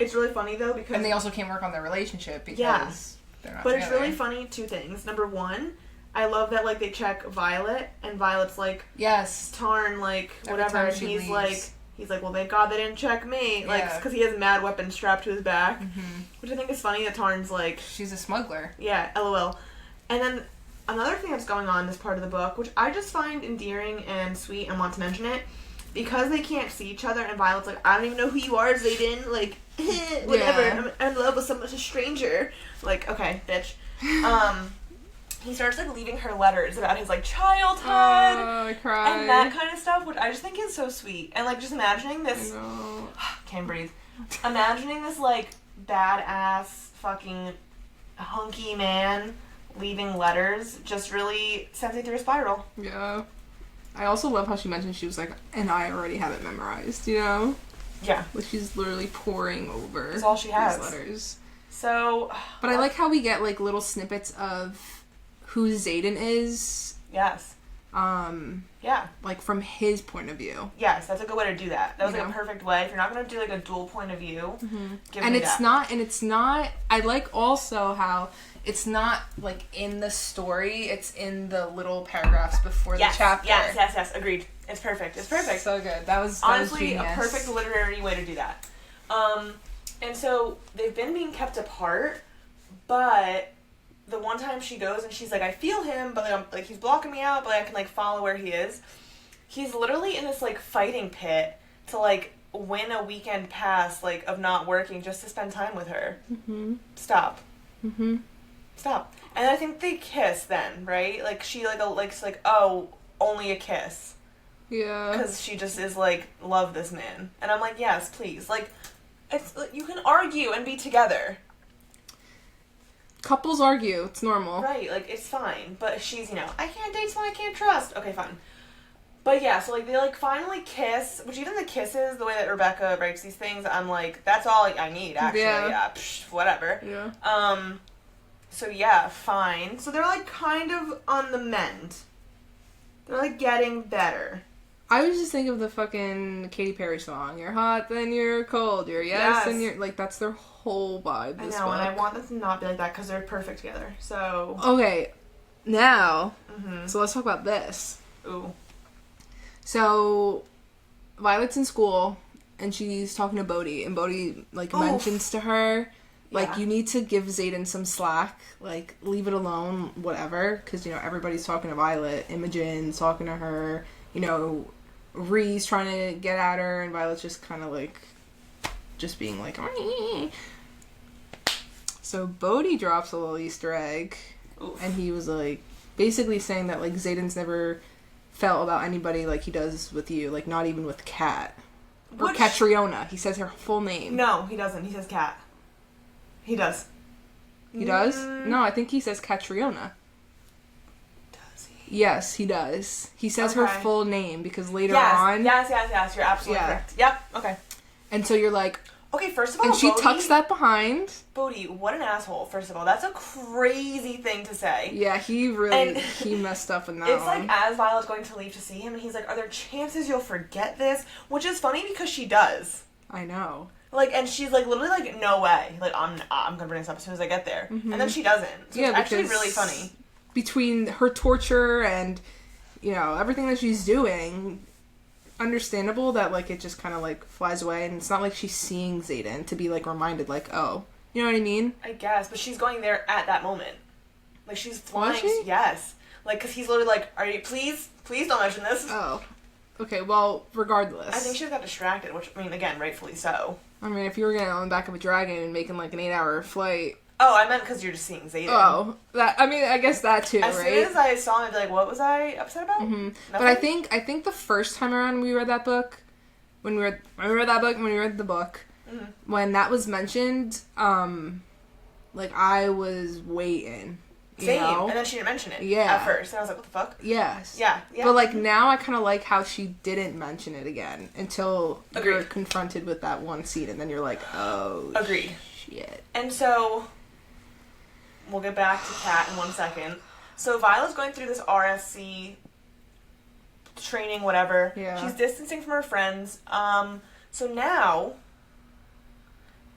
It's really funny, though, because... And they also can't work on their relationship because they're not But together. it's really funny, two things. Number one, I love that, like, they check Violet, and Violet's like... Yes. Tarn, like, whatever, and he's like... He's like, well, thank God they didn't check me. Like, because he has a mad weapon strapped to his back. Which I think is funny that Tarn's like... She's a smuggler. Yeah, LOL. And then another thing that's going on in this part of the book, which I just find endearing and sweet and want to mention it, because they can't see each other, and Violet's like, I don't even know who you are, Xaden. Like... whatever, I'm in love with a stranger. Like, okay, bitch. He starts, like, leaving her letters about his, like, childhood. Oh, I cried. And that kind of stuff, which I just think is so sweet. And, like, just imagining this... Can't breathe. Imagining this, like, badass fucking hunky man leaving letters just really sends it through a spiral. Yeah. I also love how she mentioned she was like, and I already have it memorized, you know? Yeah. Like she's literally pouring over That's all she has. these letters. So... But I like how we get like little snippets of who Xaden is. Yes. Yeah. Like from his point of view. Yes, that's a good way to do that. That was like a perfect way. If you're not going to do like a dual point of view, give me that. And it's not, I like also how it's not like in the story, it's in the little paragraphs before the chapter. Yes, agreed. It's perfect. So good. That was honestly a genius. perfect literary way to do that. And so they've been being kept apart, but the one time she goes and she's like, I feel him, but like he's blocking me out, but I can like follow where he is. He's literally in this like fighting pit to like win a weekend pass like of not working just to spend time with her. Mm-hmm. Stop. Mm-hmm. Stop. And I think they kiss then, right? Like she like oh, only a kiss. Yeah. Because she just is like, love this man. And I'm like, yes, please. Like, it's you can argue and be together. Couples argue. It's normal. Right, like, it's fine. But she's, I can't date someone I can't trust. Okay, fine. But yeah, so, like, they, like, finally kiss. Which even the kisses, the way that Rebecca writes these things, I'm like, that's all I need, actually. Yeah, whatever. Yeah. So, yeah, fine. So they're, like, kind of on the mend. They're, like, getting better. I was just thinking of the fucking Katy Perry song. You're hot, then you're cold. You're yes, and you're... Like, that's their whole vibe, this book. And I want them to not be like that, because they're perfect together, so... Okay, now, so let's talk about this. Ooh. So, Violet's in school, and she's talking to Bodhi, and Bodhi, like, mentions to her, like, you need to give Xaden some slack, like, leave it alone, whatever, because, everybody's talking to Violet, Imogen's talking to her, Rhee's trying to get at her, and Violet's just kind of, like, just being like, So Bodhi drops a little Easter egg, and he was, like, basically saying that, like, Xaden's never felt about anybody like he does with you, like, not even with Kat. Or Catriona. He says her full name. No, he doesn't. He says Kat. He does. He does? No, I think he says Catriona. Does he? Yes, he does. He says her full name, because later on... Yes, you're absolutely correct. Yep, okay. And so you're like... Okay, first of all, and she tucks that behind. Bodhi, what an asshole, first of all. That's a crazy thing to say. Yeah, he really, he messed up in that it's one. Like, as Violet's going to leave to see him, and he's like, are there chances you'll forget this? Which is funny, because she does. I know. Like, and she's like, literally like, no way. Like, I'm gonna bring this up as soon as I get there. And then she doesn't. So it's actually really funny. Between her torture and, everything that she's doing... understandable that, like, it just kind of, like, flies away, and it's not like she's seeing Xaden to be, like, reminded, like, oh. You know what I mean? I guess, but she's going there at that moment. Like, she's flying. Yes. Like, because he's literally like, are you, please don't mention this. Oh. Okay, well, regardless. I think she got distracted, which, I mean, again, rightfully so. I mean, if you were getting on the back of a dragon and making, like, an 8-hour flight... Oh, I meant because you're just seeing Xaden. Oh. I guess that too, as right? As soon as I saw him, I'd be like, what was I upset about? Mm-hmm. But I think the first time around we read that book, when we read the book, when that was mentioned, like, I was waiting. Same. And then she didn't mention it. Yeah. At first. And I was like, what the fuck? Yes. Yeah. But, like, now I kind of like how she didn't mention it again until you're confronted with that one scene, and then you're like, oh, agreed. Shit. And so, we'll get back to Kat in 1 second. So, Violet's going through this RSC training, whatever. Yeah. She's distancing from her friends. So now...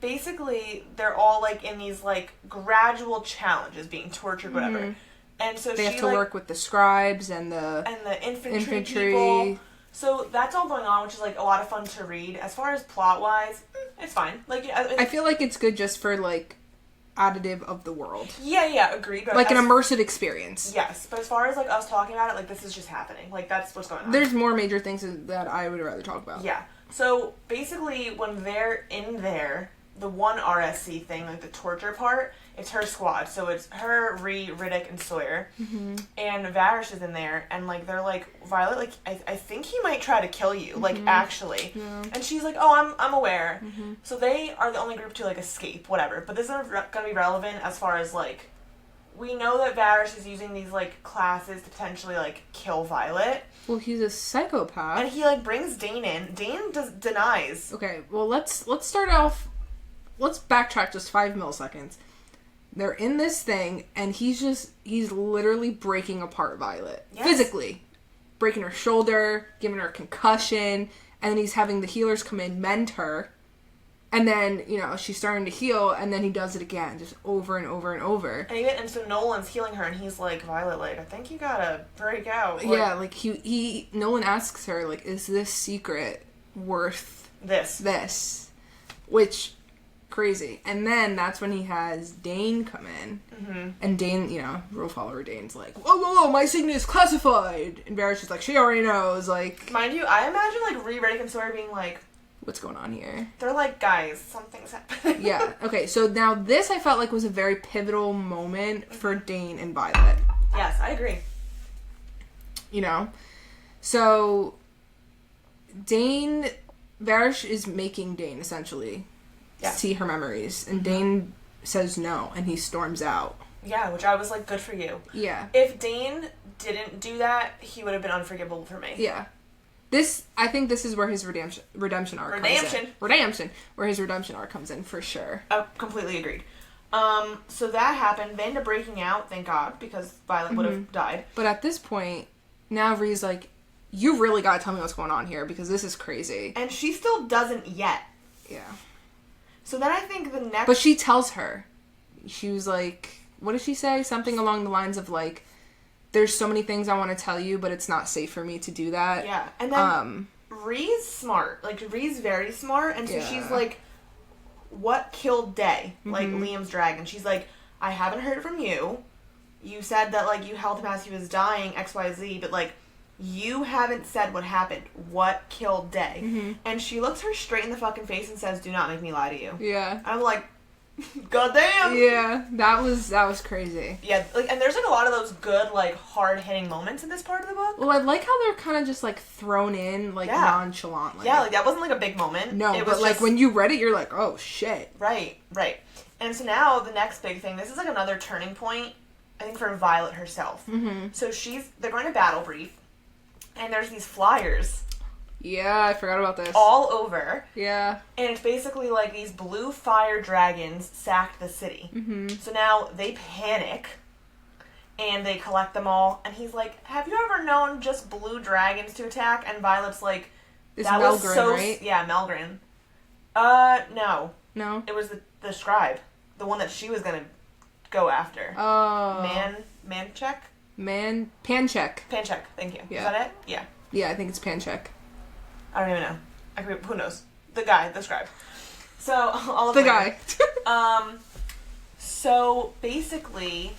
basically, they're all, like, in these, like, gradual challenges, being tortured, whatever. And so they have to work with the scribes and the infantry people. So that's all going on, which is, like, a lot of fun to read. As far as plot-wise, it's fine. Like, I feel like it's good just for, like, additive of the world. Yeah, agreed. But like, an immersive experience. Yes, but as far as, like, us talking about it, like, this is just happening. Like, that's what's going on. There's more major things that I would rather talk about. Yeah. So, basically, when they're in there... the one RSC thing, like the torture part, it's her squad. So it's her, Rhee, Riddick, and Sawyer. Mm-hmm. And Varys is in there, and, like, they're like, Violet, like, I think he might try to kill you, like, actually. Yeah. And she's like, oh, I'm aware. Mm-hmm. So they are the only group to, like, escape, whatever. But this isn't going to be relevant as far as, like, we know that Varys is using these, like, classes to potentially, like, kill Violet. Well, he's a psychopath. And he, like, brings Dane in. Dane denies. Okay, well, let's start off... Let's backtrack just 5 milliseconds. They're in this thing, and he's literally breaking apart Violet. Yes. Physically. Breaking her shoulder, giving her a concussion, and then he's having the healers come in, mend her, and then, you know, she's starting to heal, and then he does it again, just over and over and over. And so Nolan's healing her, and he's like, Violet, like, I think you gotta break out. Like, yeah, like, Nolan asks her, like, is this secret worth this? Which... crazy. And then that's when he has Dane come in. Mm-hmm. And Dane, you know, rule follower Dane's like, whoa, my signet is classified. And Varys is like, she already knows, like... Mind you, I imagine, like, Rhee, Riddick, and Sawyer being like... what's going on here? They're like, guys, something's happening. Yeah. Okay, so now this I felt like was a very pivotal moment for Dane and Violet. Yes, I agree. You know? So, Varys is making Dane, essentially... yeah. See her memories. And Dane says no, and he storms out. Yeah, which I was like, good for you. Yeah. If Dane didn't do that, he would have been unforgivable for me. Yeah. I think this is where his redemption arc comes in. Where his redemption arc comes in, for sure. Completely agreed. So that happened. They end up breaking out, thank God, because Violet would have died. But at this point, now Rhee's like, you really gotta tell me what's going on here, because this is crazy. And she still doesn't yet. Yeah. So then I think the next... But she tells her. She was like... what did she say? Something along the lines of, like... there's so many things I want to tell you, but it's not safe for me to do that. Yeah. And then Rhee's smart. Like, Rhee's very smart. And so she's like... what killed Day? Like, Liam's dragon. She's like... I haven't heard from you. You said that, like, you held him as he was dying, XYZ. But, like... you haven't said what happened. What killed Day? Mm-hmm. And she looks her straight in the fucking face and says, do not make me lie to you. Yeah. I'm like, goddamn. Yeah, that was crazy. Yeah, like, and there's, like, a lot of those good, like, hard-hitting moments in this part of the book. Well, I like how they're kind of just, like, thrown in, like, nonchalantly. Yeah, like, that wasn't, like, a big moment. No, but, like, when you read it, you're like, oh, shit. Right. And so now, the next big thing, this is, like, another turning point, I think, for Violet herself. Mm-hmm. So they're going to battle brief. And there's these flyers. Yeah, I forgot about this. All over. Yeah. And it's basically like these blue fire dragons sacked the city. Mm-hmm. So now they panic. And they collect them all. And he's like, have you ever known just blue dragons to attack? And Violet's like, it's that Melgren, was so... right? Yeah, Melgren. No. No? It was the scribe. The one that she was going to go after. Oh. Manchek? Pancheck. Pancheck, thank you. Yeah. Is that it? Yeah. Yeah, I think it's Pancheck. I don't even know. Who knows? The guy, the scribe. So, all of the guy. So, basically,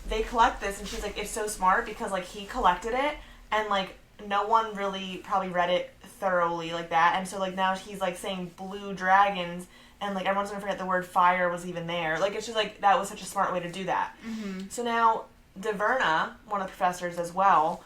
they collect this, and she's like, it's so smart, because, like, he collected it, and, like, no one really probably read it thoroughly like that, and so, like, now he's, like, saying blue dragons, and, like, everyone's gonna forget the word fire was even there. Like, it's just, like, that was such a smart way to do that. Mm-hmm. So now... Diverna, one of the professors as well,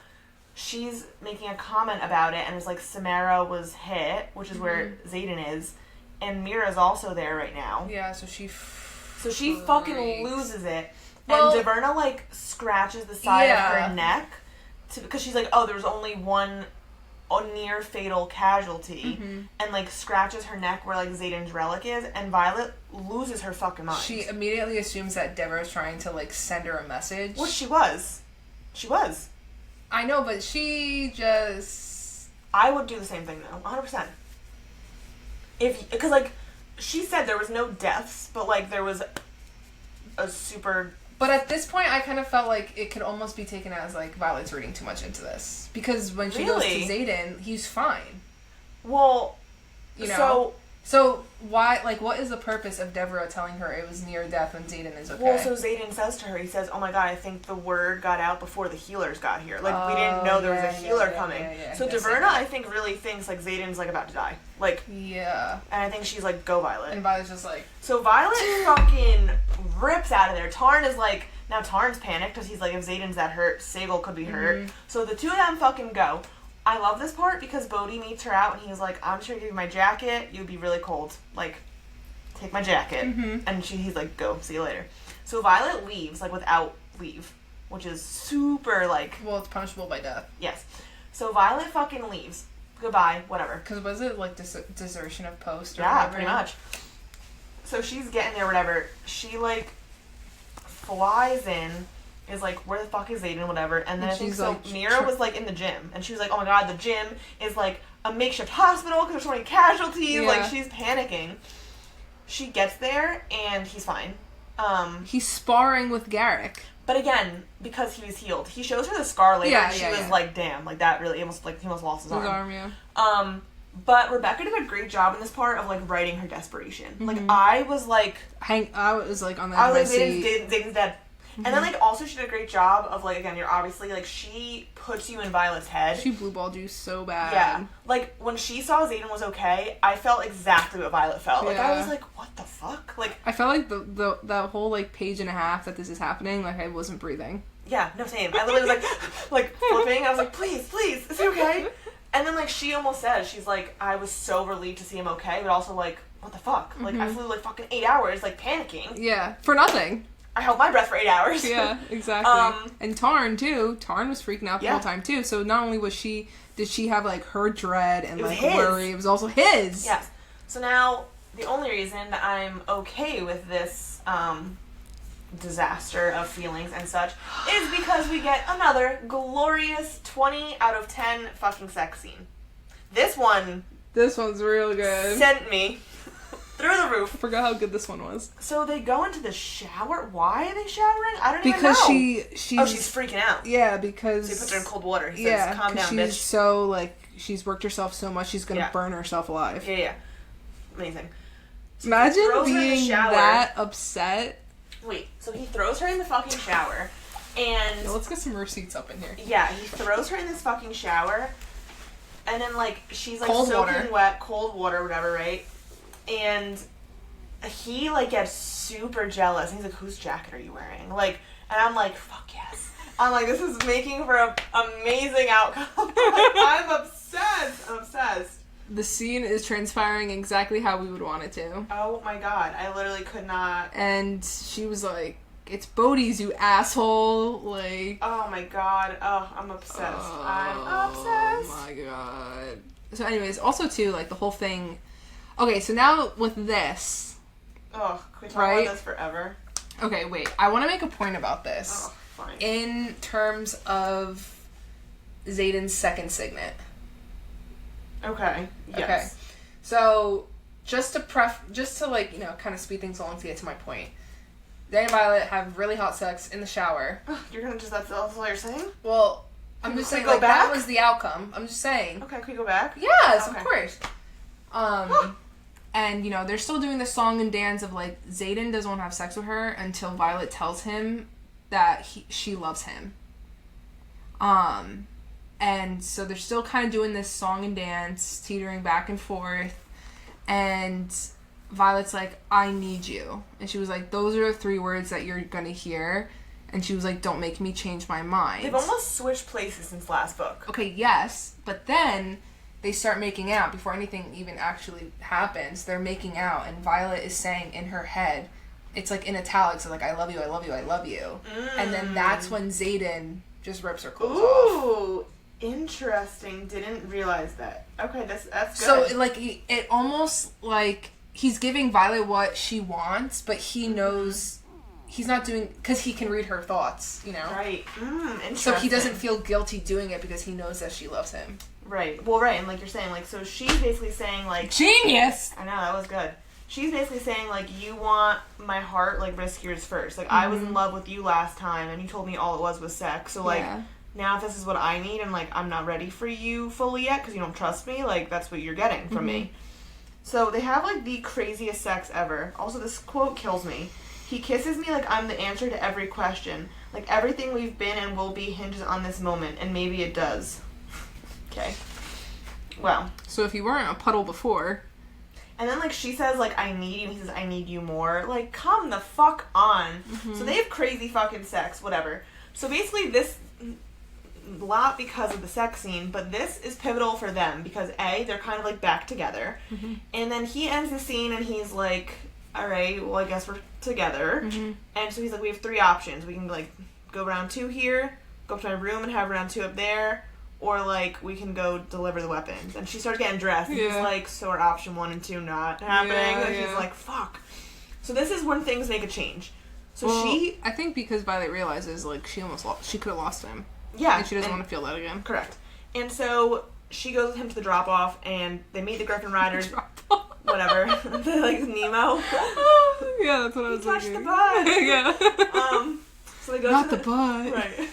she's making a comment about it, and it's like Samara was hit, which is where Xaden is, and Mira's also there right now. Yeah, so she fucking loses it. Well, and Diverna, like, scratches the side of her neck, because she's like, oh, there was only one near fatal casualty, and, like, scratches her neck where, like, Xaden's relic is, and Violet loses her fucking mind. She immediately assumes that Deborah's trying to, like, send her a message. Well, she was. I know, but she just... I would do the same thing, though. 100%. Because, like, she said there was no deaths, but, like, there was a super... But at this point, I kind of felt like it could almost be taken as, like, Violet's reading too much into this. Because when she goes to Xaden, he's fine. Well, you know? So why, like, what is the purpose of Deborah telling her it was near death when Xaden is okay? Well, so Xaden says to her, he says, "Oh my god, I think the word got out before the healers got here. Like, we didn't know there was a healer coming." So Diverna, I think, really thinks, like, Xaden's, like, about to die. Like, yeah. And I think she's like, "Go, Violet." And Violet's just like... So Violet fucking rips out of there. Tarn is like... Now Tarn's panicked because he's like, if Xaden's that hurt, Sagal could be hurt. So the two of them fucking go. I love this part because Bodhi meets her out and he's like, "I'm just gonna give you my jacket. You'd be really cold. Like, take my jacket." And he's like, "Go, see you later." So Violet leaves, like, without leave, which is super, like... Well, it's punishable by death. Yes. So Violet fucking leaves. Goodbye, whatever. Because was it, like, desertion of post or yeah, whatever? Pretty much. So she's getting there, whatever. She, like, flies in, is like, "Where the fuck is Xaden?" Whatever. And then I think so like, Mira was, like, in the gym. And she was like, "Oh my god, the gym is, like, a makeshift hospital because there's so many casualties." Yeah. Like, she's panicking. She gets there, and he's fine. He's sparring with Garrick. But again, because he was healed, he shows her the scar later, and she was like, "Damn, like, that really, almost, like, he almost lost his arm." Yeah. But Rebecca did a great job in this part of, like, writing her desperation. Like, I was like... I was, like, on the edge of my seat. Xaden's dead. And then, like, also she did a great job of, like, again, you're obviously, like, she puts you in Violet's head. She blue-balled you so bad. Yeah. Like, when she saw Xaden was okay, I felt exactly what Violet felt. Like, I was like, what the fuck? Like... I felt like that whole, like, page and a half that this is happening, like, I wasn't breathing. Yeah, no, same. I literally was, like flipping. I was like, please, is he okay? And then, like, she almost said, she's like, I was so relieved to see him okay, but also, like, what the fuck? Like, I flew, like, fucking 8 hours, like, panicking. Yeah, for nothing. I held my breath for 8 hours. Yeah, exactly. And Tarn, too. Tarn was freaking out the whole time, too. So not only did she have, like, her dread and, like, worry, it was also his. Yes. So now, the only reason that I'm okay with this, disaster of feelings and such is because we get another glorious 20 out of 10 fucking sex scene. This one's real good. Sent me through the roof. I forgot how good this one was. So they go into the shower. Why are they showering? I don't even know. Because she's freaking out. Yeah, because... So he puts her in cold water. He says, "Calm down, bitch." She's so, like, she's worked herself so much, she's gonna burn herself alive. Yeah. Amazing. So imagine being that upset. Wait, so he throws her in the fucking shower, and... Yeah, let's get some receipts up in here. Yeah, he throws her in this fucking shower, and then, like, she's, like, soaking wet, cold water, whatever, right? And he, like, gets super jealous. He's like, "Whose jacket are you wearing?" Like, and I'm like, fuck yes. I'm like, this is making for an amazing outcome. Like, I'm obsessed. The scene is transpiring exactly how we would want it to. Oh my god, I literally could not. And she was like, "It's Bodhi's, you asshole." Like... Oh my god. Oh, I'm obsessed. I'm obsessed. Oh my god. So anyways, also too, like, the whole thing... Okay, so now with this... Oh, can we talk about this forever? Okay, wait. I want to make a point about this. Oh, fine. In terms of Xaden's second signet. Okay. Yes. Okay. So, just to like, you know, kind of speed things along to get to my point. Xaden and Violet have really hot sex in the shower. You're gonna just, that's all you're saying? Well, I'm just saying, like, that was the outcome. I'm just saying. Okay, can we go back? Yes, of course. And, you know, they're still doing the song and dance of, like, Xaden doesn't want to have sex with her until Violet tells him that she loves him. And so they're still kind of doing this song and dance, teetering back and forth. And Violet's like, "I need you." And she was like, "Those are the 3 words that you're going to hear." And she was like, "Don't make me change my mind." They've almost switched places since last book. Okay, yes. But then they start making out before anything even actually happens. They're making out. And Violet is saying in her head, it's like in italics, so like, "I love you, I love you, I love you." And then that's when Xaden just rips her clothes off. Ooh. Interesting. Didn't realize that. Okay, that's good. So, like, it almost, like, he's giving Violet what she wants, but he knows he's not doing... Because he can read her thoughts, you know? Right. Interesting. So he doesn't feel guilty doing it because he knows that she loves him. Right. Well, right, and like you're saying, like, so she's basically saying, like... Genius! I know, that was good. She's basically saying, like, you want my heart, like, risk yours first. Like, I was in love with you last time, and you told me all it was sex. So, like... Yeah. Now if this is what I need and, like, I'm not ready for you fully yet because you don't trust me, like, that's what you're getting from me. So they have, like, the craziest sex ever. Also, this quote kills me. He kisses me like I'm the answer to every question. Like, everything we've been and will be hinges on this moment, and maybe it does. Okay. Well. So if you weren't a puddle before... And then, like, she says, like, I need you, and he says, I need you more. Like, come the fuck on. Mm-hmm. So they have crazy fucking sex, whatever. So basically this, a lot because of the sex scene, but this is pivotal for them because, A, they're kind of, like, back together. Mm-hmm. And then he ends the scene and he's like, all right, well, I guess we're together. Mm-hmm. And so he's like, we have 3 options. We can, like, go round 2 here, go up to my room and have round 2 up there, or, like, we can go deliver the weapons. And she starts getting dressed. And he's like, so are option 1 and 2 not happening? And she's like, fuck. So this is when things make a change. So I think because Violet realizes, like, she could have lost him. Yeah. And she doesn't want to feel that again. Correct. And so she goes with him to the drop-off, and they meet the Griffin Riders. Whatever. They're like Nemo. Yeah, that's what I was thinking. Touch the butt. Yeah. So they go Not to the butt. Right.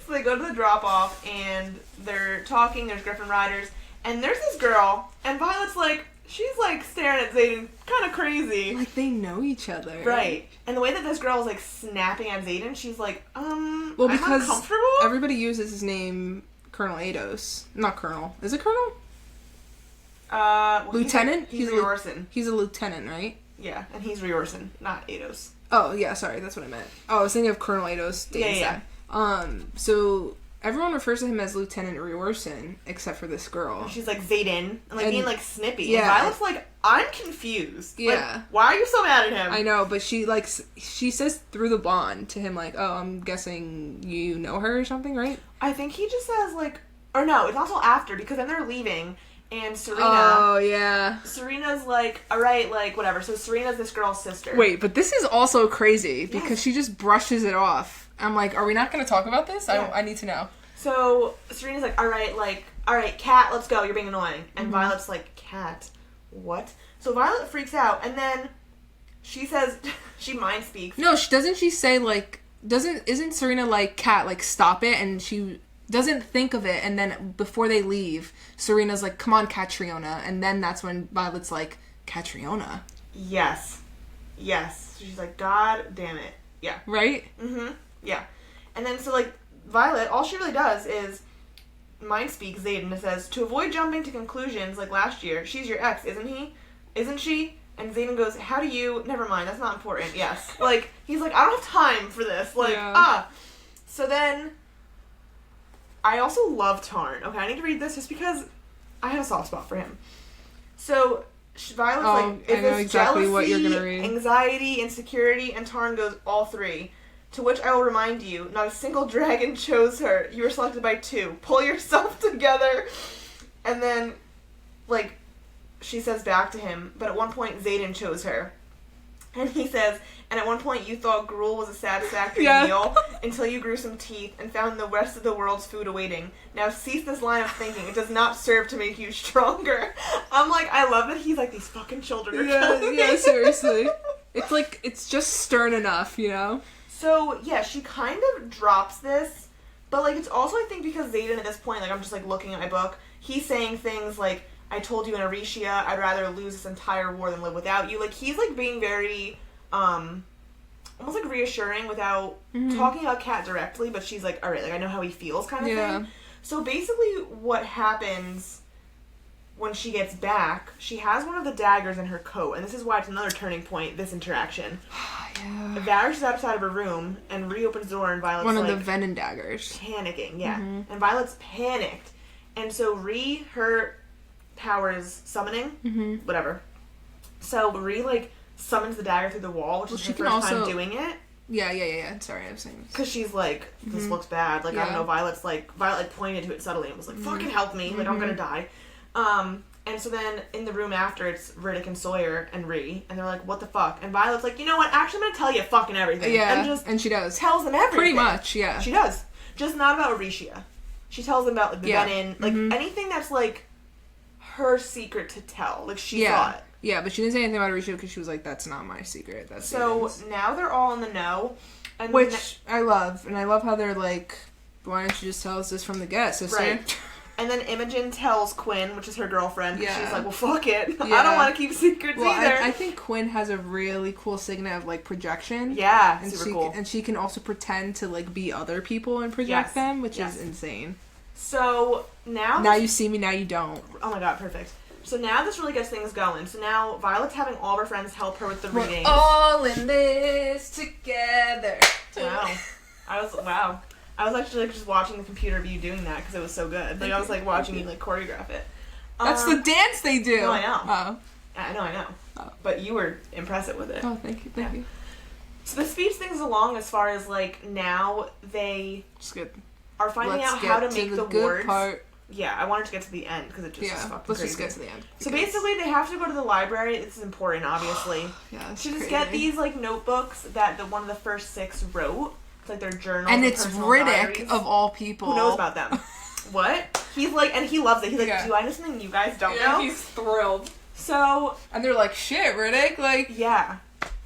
So they go to the drop-off, and they're talking. There's Griffin Riders, and there's this girl, and Violet's like, she's like staring at Xaden, kind of crazy. Like they know each other. Right. And the way that this girl is like snapping at Xaden, she's like, well, I'm because uncomfortable. Everybody uses his name, Colonel Ados. Not Colonel. Is it Colonel? Well, Lieutenant? He's Riorson. He's a lieutenant, right? Yeah, and he's Riorson, not Ados. Oh, yeah, sorry, that's what I meant. Oh, I was thinking of Colonel Ados. Yeah. So everyone refers to him as Lieutenant Riorson, except for this girl. And she's like Xaden, and like being like snippy. Yeah. And Violet's like, I'm confused. Yeah. Like, why are you so mad at him? I know, but she says through the bond to him like, oh, I'm guessing you know her or something, right? I think he just says like, or no, it's also after, because then they're leaving, and Serena. Oh, yeah. Serena's like, alright, like, whatever. So Serena's this girl's sister. Wait, but this is also crazy, because she just brushes it off. I'm like, are we not going to talk about this? Yeah. I need to know. So Serena's like, alright, Kat, let's go, you're being annoying. And Violet's like, Kat, what? So Violet freaks out, and then she says, she mind speaks. No, doesn't she say, like, isn't Serena like, Kat, like, stop it, and she doesn't think of it, and then before they leave, Serena's like, come on, Catriona, and then that's when Violet's like, Catriona. Yes. She's like, God damn it. Yeah. Right? Mm-hmm. Yeah. And then, so, like, Violet, all she really does is mind speak Xaden. It says, to avoid jumping to conclusions like last year, she's your ex, isn't he? Isn't she? And Xaden goes, how do you... Never mind, that's not important. Yes. Like, he's like, I don't have time for this. Like, So then, I also love Tarn. Okay, I need to read this just because I have a soft spot for him. So, Violet's like, is this exactly jealousy, what you're gonna read. Anxiety, insecurity? And Tarn goes, all 3. To which I will remind you, not a single dragon chose her. You were selected by 2. Pull yourself together. And then, like, she says back to him, but at one point Xaden chose her. And he says, and at one point you thought gruel was a satisfactory meal until you grew some teeth and found the rest of the world's food awaiting. Now cease this line of thinking. It does not serve to make you stronger. I'm like, I love that he's like, these fucking children are killing me. Yeah, seriously. It's like, it's just stern enough, you know? So, yeah, she kind of drops this, but, like, it's also, I think, because Xaden at this point, like, I'm just, like, looking at my book, he's saying things like, I told you in Aricia, I'd rather lose this entire war than live without you. Like, he's, like, being very, almost, like, reassuring without talking about Kat directly, but she's like, alright, like, I know how he feels kind of thing. So, basically, what happens when she gets back, she has one of the daggers in her coat, and this is why it's another turning point, this interaction. Varys is outside of her room, and reopens the door, and Violet's one of like, the venom daggers. Panicking, yeah. And Violet's panicked. And so her power is summoning, whatever. So like, summons the dagger through the wall, which is her first time doing it. Yeah. Sorry, I was saying this. Because she's like, this looks bad. Like, I don't know, Violet pointed to it subtly and was like, fucking help me. Like, I'm gonna die. And so then, in the room after, it's Riddick and Sawyer and Rhee, and they're like, what the fuck? And Violet's like, you know what, actually I'm gonna tell you fucking everything. Yeah, and she does. Tells them everything. Pretty much, yeah. She does. Just not about Aricia. She tells them about, like, the venom, like, anything that's, like, her secret to tell. Like, she saw it. Yeah, but she didn't say anything about Aricia because she was like, that's not my secret. That's so, now they're all in the know. And which I love. And I love how they're like, why don't you just tell us this from the get, sister? Right. And then Imogen tells Quinn, which is her girlfriend, yeah. she's like, well, fuck it. Yeah. I don't want to keep secrets either. I think Quinn has a really cool signet of, like, projection. Yeah, and super cool. And she can also pretend to, like, be other people and project them, which is insane. So, now... Now you see me, now you don't. Oh my god, perfect. So now this really gets things going. So now Violet's having all her friends help her with the readings. We're all in this together. Wow. I was actually, like, just watching the computer of you doing that because it was so good. Like, I was, like, watching you, like, choreograph it. That's the dance they do. No, I know. Oh. I know. Oh. But you were impressive with it. Oh, thank you. So this speeds things along as far as, like, now they are finding out how to make the wards. Part. Yeah, I wanted to get to the end because it just is fucking let's crazy. just get to the end. So basically, they have to go to the library. This is important, obviously. Yeah, to just get these, like, notebooks that one of the first 6 wrote. It's like their journal. And it's Riddick, of all people. Who knows about them? What? He's like, and he loves it. He's like, do I know something you guys don't know? He's thrilled. So. And they're like, shit, Riddick, like. Yeah.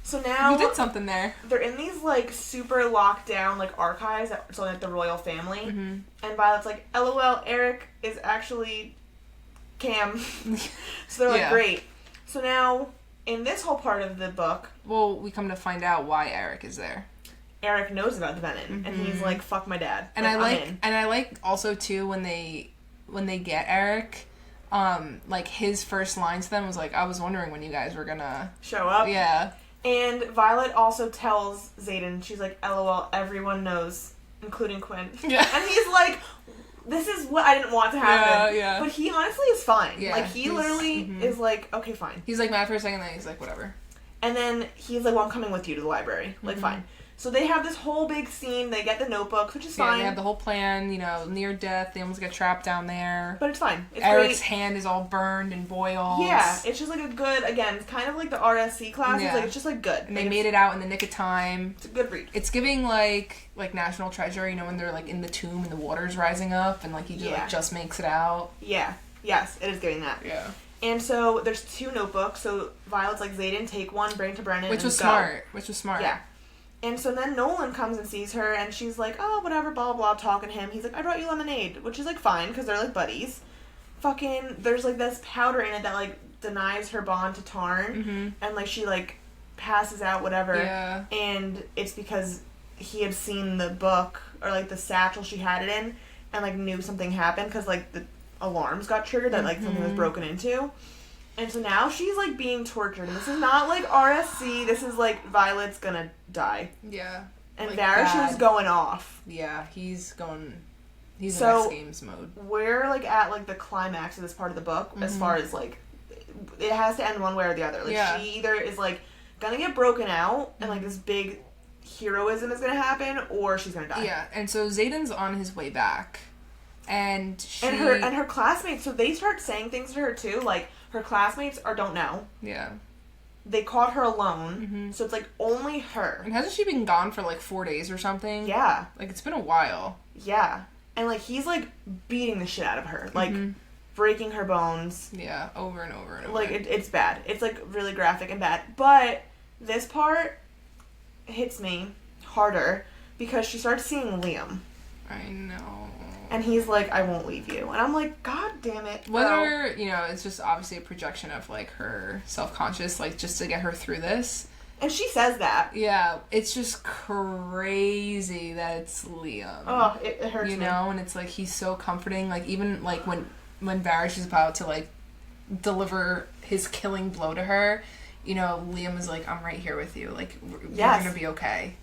So now. You did something there. They're in these, like, super locked down, like, archives, so like the royal family. Mm-hmm. And Violet's like, LOL, Eric is actually Cam. So they're like, great. So now, in this whole part of the book. Well, we come to find out why Eric is there. Eric knows about the venom, and he's like, "Fuck my dad." And like, I like also too when they get Eric, like his first line to them was like, "I was wondering when you guys were gonna show up." Yeah. And Violet also tells Xaden, she's like, "LOL, everyone knows, including Quinn." Yeah. And he's like, "This is what I didn't want to happen." Yeah. But he honestly is fine. Yeah, like he literally is like, "Okay, fine." He's like mad for a second, then he's like, "Whatever." And then he's like, "Well, I'm coming with you to the library." Like, fine. So they have this whole big scene. They get the notebooks, which is fine. They have the whole plan, near death. They almost get trapped down there. But it's fine. It's Eric's great. hand is all burned and boiled. Yeah, it's just like a good, again, it's kind of like the RSC classes. Yeah. Like, it's just like good. And they made it out in the nick of time. It's a good read. It's giving like National Treasure, when they're like in the tomb and the water's rising up and like he just makes it out. Yeah. Yes, it is giving that. Yeah. And so there's 2 notebooks. So Violet's like, Xaden, take one, bring it to Brennan, Which was smart. Yeah. And so then Nolan comes and sees her, and she's like, oh, whatever, blah, blah, blah, talking to him. He's like, I brought you lemonade, which is, like, fine, because they're, like, buddies. Fucking, there's, like, this powder in it that, like, denies her bond to Tarn, and, like, she, like, passes out, whatever. Yeah. And it's because he had seen the book, or, like, the satchel she had it in, and, like, knew something happened, because, like, the alarms got triggered that, like, something was broken into. And so now she's, like, being tortured. And this is not, like, RSC. This is, like, Violet's gonna die. Yeah. And like Varys is going off. Yeah, he's in X Games mode. We're, like, at, like, the climax of this part of the book as far as, like, it has to end one way or the other. Like, she either is, like, gonna get broken out and, like, this big heroism is gonna happen, or she's gonna die. Yeah, and so Xaden's on his way back. And her classmates, so they start saying things to her, too, like, her classmates don't know. Yeah. They caught her alone, so it's, like, only her. And hasn't she been gone for, like, 4 days or something? Yeah. Like, it's been a while. Yeah. And, like, he's, like, beating the shit out of her. Like, breaking her bones. Yeah, over and over and over. Like, it's bad. It's, like, really graphic and bad. But this part hits me harder because she starts seeing Liam. I know. And he's like, I won't leave you. And I'm like, God damn it. Whether, it's just obviously a projection of, like, her self-conscious, like, just to get her through this. And she says that. Yeah, it's just crazy that it's Liam. Oh, it hurts me. And it's, like, he's so comforting. Like, even, like, when Varys is about to, like, deliver his killing blow to her, Liam is like, I'm right here with you. Like, you're gonna be okay.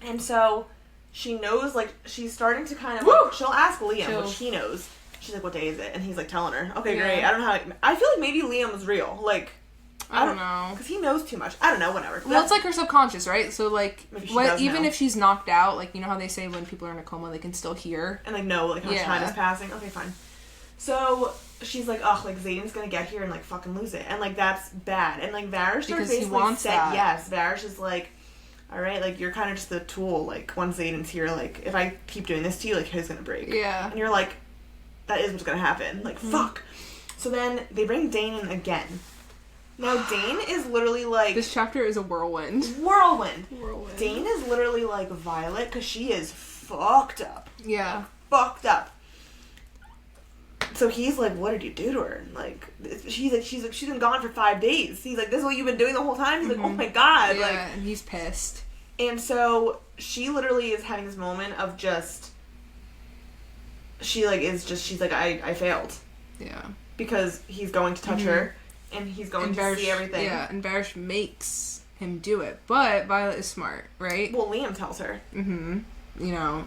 And so she knows, like, she's starting to kind of, like, she'll ask Liam, which he knows. She's like, what day is it? And he's, like, telling her. Okay, great. I don't know how, I feel like maybe Liam was real. Like, I don't know. Because he knows too much. I don't know, whatever. Well, it's like her subconscious, right? So, like, even know. if she's knocked out, like, you know how they say when people are in a coma, they can still hear? And, like, know, like, how much time is passing? Okay, fine. So, she's like, oh, like, Xaden's gonna get here and, like, fucking lose it. And, like, that's bad. And, like, Varys basically said yes. Varys is like, alright, like, you're kind of just the tool. Like, once Xaden's here, like, if I keep doing this to you, like, his gonna break. Yeah. And you're like, that is what's gonna happen. Like, fuck. So then, they bring Dane in again. Now, Dane is literally like... This chapter is a whirlwind. Whirlwind. Dane is literally like Violet, because she is fucked up. Yeah. Fucked up. so he's like, what did you do to her? And like, she's been gone for 5 days. He's like, this is what you've been doing the whole time? He's like, oh my God. Yeah, like, and he's pissed. And so she literally is having this moment of just, she's like, I failed. Yeah. Because he's going to touch her, and he's going to see everything. Yeah, and Varys makes him do it. But Violet is smart, right? Well, Liam tells her. You know,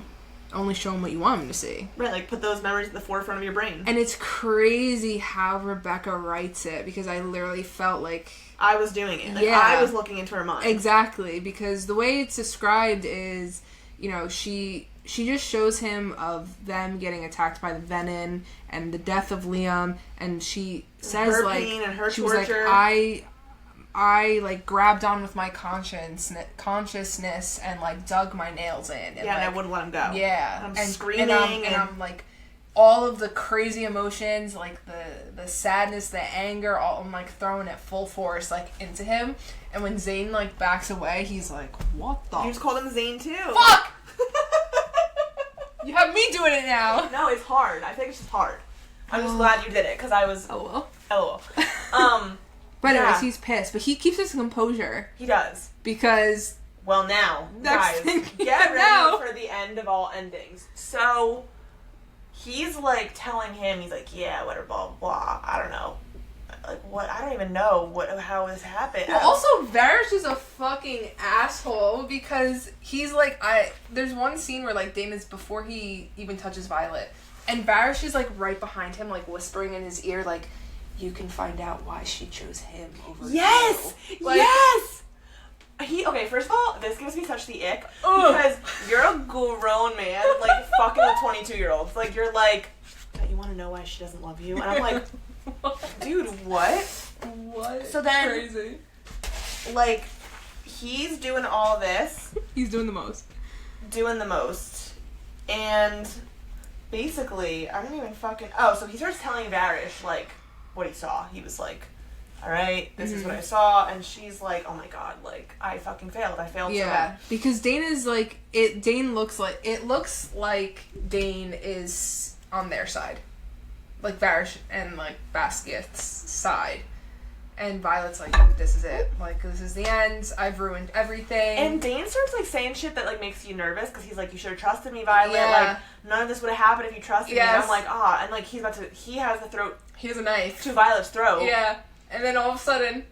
only show him what you want him to see. Right, like, put those memories at the forefront of your brain. And it's crazy how Rebecca writes it, because I literally felt like... I was doing it. Like, I was looking into her mind. Exactly, because the way it's described is, you know, she just shows him of them getting attacked by the venom and the death of Liam, and she says her like pain and her she torture. was like, I like grabbed on with my consciousness and like dug my nails in. And, yeah, and I wouldn't let him go. Yeah, I'm and screaming, and I'm like all of the crazy emotions, like the sadness, the anger, all I'm like throwing it full force like into him. And when Zane like backs away, he's like, "What the?" You just called him Zane too. Fuck! You have me doing it now. No, it's hard. I think it's just hard. I'm just glad you did it because I was. Oh LOL. But anyways, he's pissed, but he keeps his composure. He does. Because. Well, now, guys, get ready for the end of all endings. So, he's like telling him, he's like, yeah, whatever, blah, blah. I don't know. Like, what? I don't even know how this happened. Well, also, Varys is a fucking asshole because he's like, there's one scene where like Damon's before he even touches Violet, and Varys is like right behind him, like whispering in his ear, like, you can find out why she chose him over you. Yes! Like, yes! Okay, first of all, this gives me such the ick because you're a grown man, like, fucking with 22-year-olds. Like, you're like, you want to know why she doesn't love you? And I'm like, dude, what? What? So then, crazy. Like, he's doing all this. He's doing the most. And basically, I don't even fucking... Oh, so he starts telling Varys, like, what he saw. He was like, alright, this is what I saw. And she's like, oh my god, like, I fucking failed. I failed so bad. Because Dane is like... It looks like Dane is on their side. Like Varys and like Basgiath's side. And Violet's like, this is it. Like, this is the end. I've ruined everything. And Dane starts like saying shit that like makes you nervous because he's like, you should have trusted me, Violet. Yeah. Like, none of this would have happened if you trusted me. And I'm like, and like he has the throat. He has a knife to Violet's throat. Yeah. And then all of a sudden,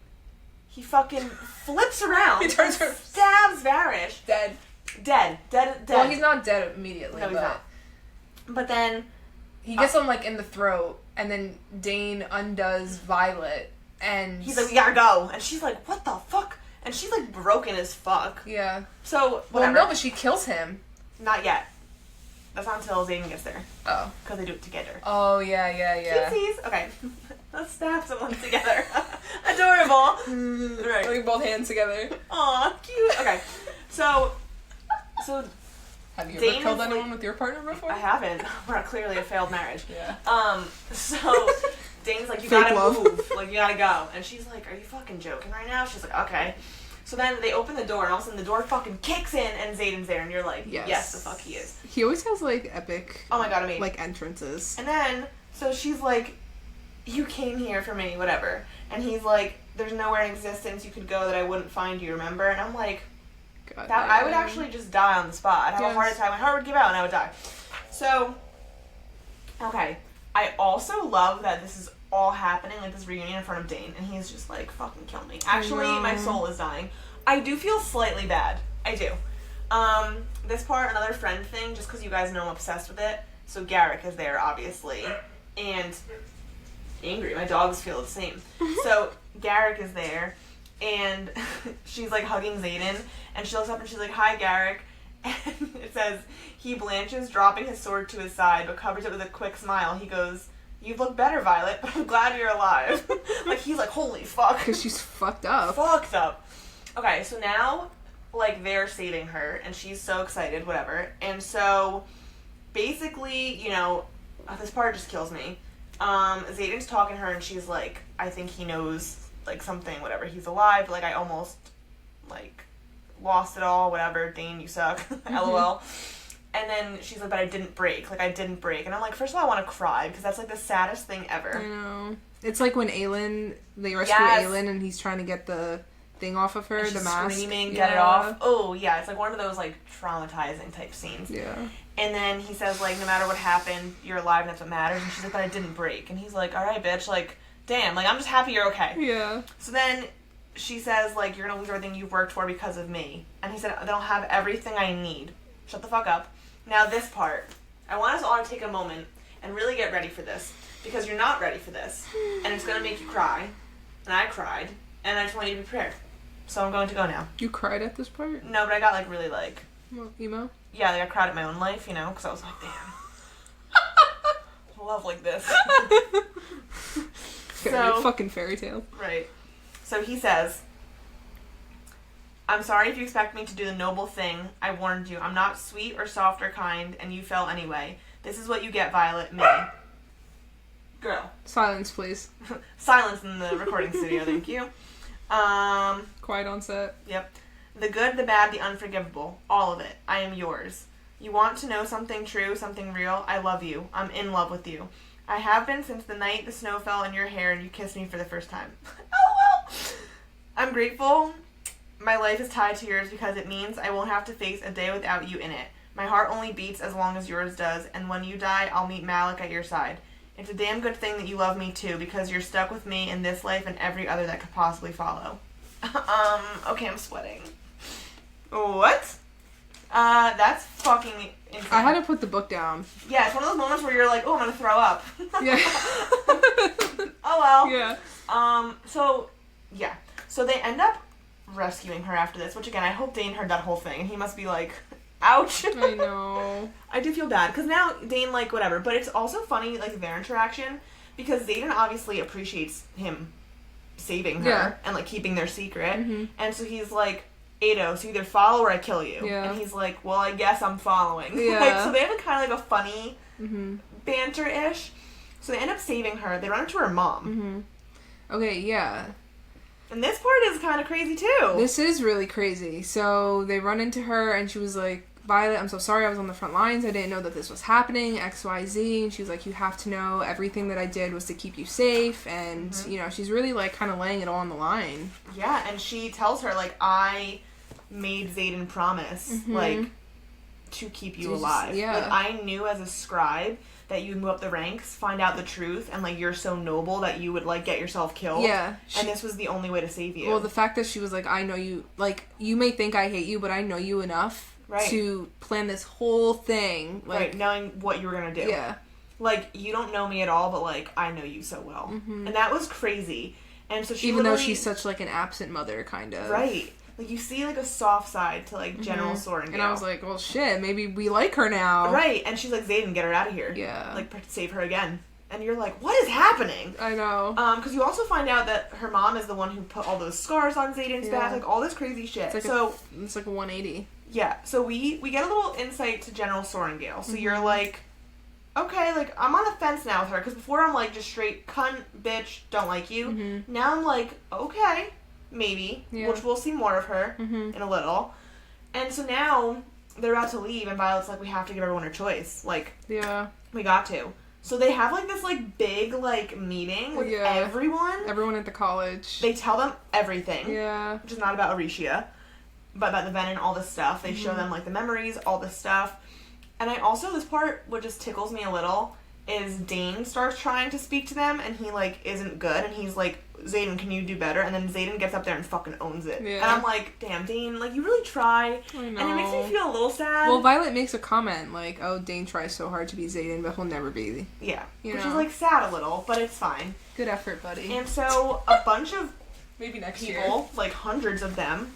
he fucking flips around. He turns around. Stabs Varys. Dead. Well, he's not dead immediately. No, he's not. But then he gets him like in the throat, and then Dane undoes Violet, and he's like, we gotta go. And she's like, what the fuck? And she's like broken as fuck. Yeah. So whatever. Well, no, but she kills him. Not yet. That's not until Zane gets there. Oh. Because they do it together. Oh, yeah. Cutesies. Okay. Let's stab someone together. Adorable. Right. Putting both hands together. Aw, cute. Okay. So have you ever killed anyone with your partner before? I haven't. We're clearly a failed marriage. Yeah. So Dane's like, you Fake gotta love. move. Like, you gotta go. And she's like, are you fucking joking right now? She's like, okay. So then they open the door, and all of a sudden the door fucking kicks in, and Xaden's there, and you're like, yes, the fuck he is. He always has, like, epic... Oh my god, amazing. Like, entrances. And then, so she's like, you came here for me, whatever. And he's like, there's nowhere in existence you could go that I wouldn't find you, remember? And I'm like, I would actually just die on the spot. I'd have a heart attack, my heart would give out, and I would die. So, okay. I also love that this is all happening, like this reunion in front of Dane, and he's just like, fucking kill me. Actually, my soul is dying. I do feel slightly bad. I do. This part, another friend thing, just because you guys know I'm obsessed with it. So Garrick is there, obviously, and angry. My dogs feel the same. So Garrick is there, and she's like hugging Xaden, and she looks up and she's like, hi, Garrick. And it says, he blanches, dropping his sword to his side, but covers it with a quick smile. He goes, you look better, Violet, but I'm glad you're alive. Like, he's like, holy fuck. Because she's fucked up. Fucked up. Okay, so now, like, they're saving her, and she's so excited, whatever. And so, basically, you know, this part just kills me. Xaden's talking to her, and she's like, I think he knows, like, something, whatever. He's alive, but, like, I almost, like, lost it all, whatever. Dane, you suck. LOL. And then she's like, but I didn't break. Like, I didn't break. And I'm like, first of all, I want to cry because that's, like, the saddest thing ever. I know. It's like when they rescue Aelin and he's trying to get the thing off of her, the mask. Screaming, get it off. Oh, yeah. It's, like, one of those, like, traumatizing type scenes. Yeah. And then he says, like, no matter what happened, you're alive and that's what matters. And she's like, but I didn't break. And he's like, all right, bitch. Like, damn. Like, I'm just happy you're okay. Yeah. So then she says, like, you're going to lose everything you've worked for because of me. And he said, then I'll have everything I need. Shut the fuck up. Now this part. I want us all to take a moment and really get ready for this. Because you're not ready for this. And it's going to make you cry. And I cried. And I just want you to be prepared. So I'm going to go now. You cried at this part? No, but I got, like, really, like... Emo? Yeah, like, I cried at my own life, you know? Because I was like, damn. Love like this. Fucking fairy tale. Right. So he says... I'm sorry if you expect me to do the noble thing. I warned you. I'm not sweet or soft or kind, and you fell anyway. This is what you get, Violet. Me. Girl. Silence, please. Silence in the recording studio, thank you. Quiet on set. Yep. The good, the bad, the unforgivable. All of it. I am yours. You want to know something true, something real? I love you. I'm in love with you. I have been since the night the snow fell in your hair and you kissed me for the first time. LOL. I'm grateful. My life is tied to yours because it means I won't have to face a day without you in it. My heart only beats as long as yours does, and when you die, I'll meet Malik at your side. It's a damn good thing that you love me too, because you're stuck with me in this life and every other that could possibly follow. Okay, I'm sweating. What? That's fucking insane. I had to put the book down. Yeah, it's one of those moments where you're like, oh, I'm gonna throw up. Yeah. Oh well. Yeah. So they end up rescuing her after this, which again, I hope Dane heard that whole thing, and he must be like, ouch. I know. I do feel bad, because now Dane, like, whatever, but it's also funny, like, their interaction, because Xaden obviously appreciates him saving her, and, like, keeping their secret, and so he's like, Ado, so either follow or I kill you, and he's like, well, I guess I'm following. Like, so they have a kind of, like, a funny banter-ish, so they end up saving her, they run into her mom. Okay, yeah. And this part is kind of crazy, too. This is really crazy. So they run into her, and she was like, Violet, I'm so sorry I was on the front lines. I didn't know that this was happening, XYZ. And she was like, you have to know everything that I did was to keep you safe. And, you know, she's really, like, kind of laying it all on the line. Yeah, and she tells her, like, I made Xaden promise, like, to keep you alive. Like, I knew as a scribe that you would move up the ranks, find out the truth, and, like, you're so noble that you would, like, get yourself killed. Yeah. And this was the only way to save you. Well, the fact that she was like, I know you, like, you may think I hate you, but I know you enough to plan this whole thing. Like, knowing what you were gonna do. Yeah. Like, you don't know me at all, but, like, I know you so well. And that was crazy. And so she even though she's such, like, an absent mother, kind of. Right. Like, you see, like, a soft side to, like, General Sorrengail. And I was like, well, shit, maybe we like her now. Right. And she's like, Xaden, get her out of here. Yeah. Like, save her again. And you're like, what is happening? I know. Because you also find out that her mom is the one who put all those scars on Xaden's back. Like, all this crazy shit. It's like it's like a 180. Yeah. So we get a little insight to General Sorrengail. So you're like, okay, like, I'm on the fence now with her. Because before I'm like, just straight, cunt, bitch, don't like you. Now I'm like, okay. Maybe, which we'll see more of her in a little. And so now they're about to leave, and Violet's like, we have to give everyone a choice. Like, we got to. So they have, like, this, like, big, like, meeting with everyone. Everyone at the college. They tell them everything. Yeah. Which is not about Auricia, but about the Venom and all this stuff. They show them, like, the memories, all this stuff. And I also, this part, what just tickles me a little, is Dane starts trying to speak to them, and he, like, isn't good, and he's like, Xaden, can you do better? And then Xaden gets up there and fucking owns it. Yeah. And I'm like, damn, Dane, like, you really try. I know. And it makes me feel a little sad. Well, Violet makes a comment, like, oh, Dane tries so hard to be Xaden, but he'll never be. Yeah. Which is, like, sad a little, but it's fine. Good effort, buddy. And so, a bunch of maybe next people, year. like, hundreds of them,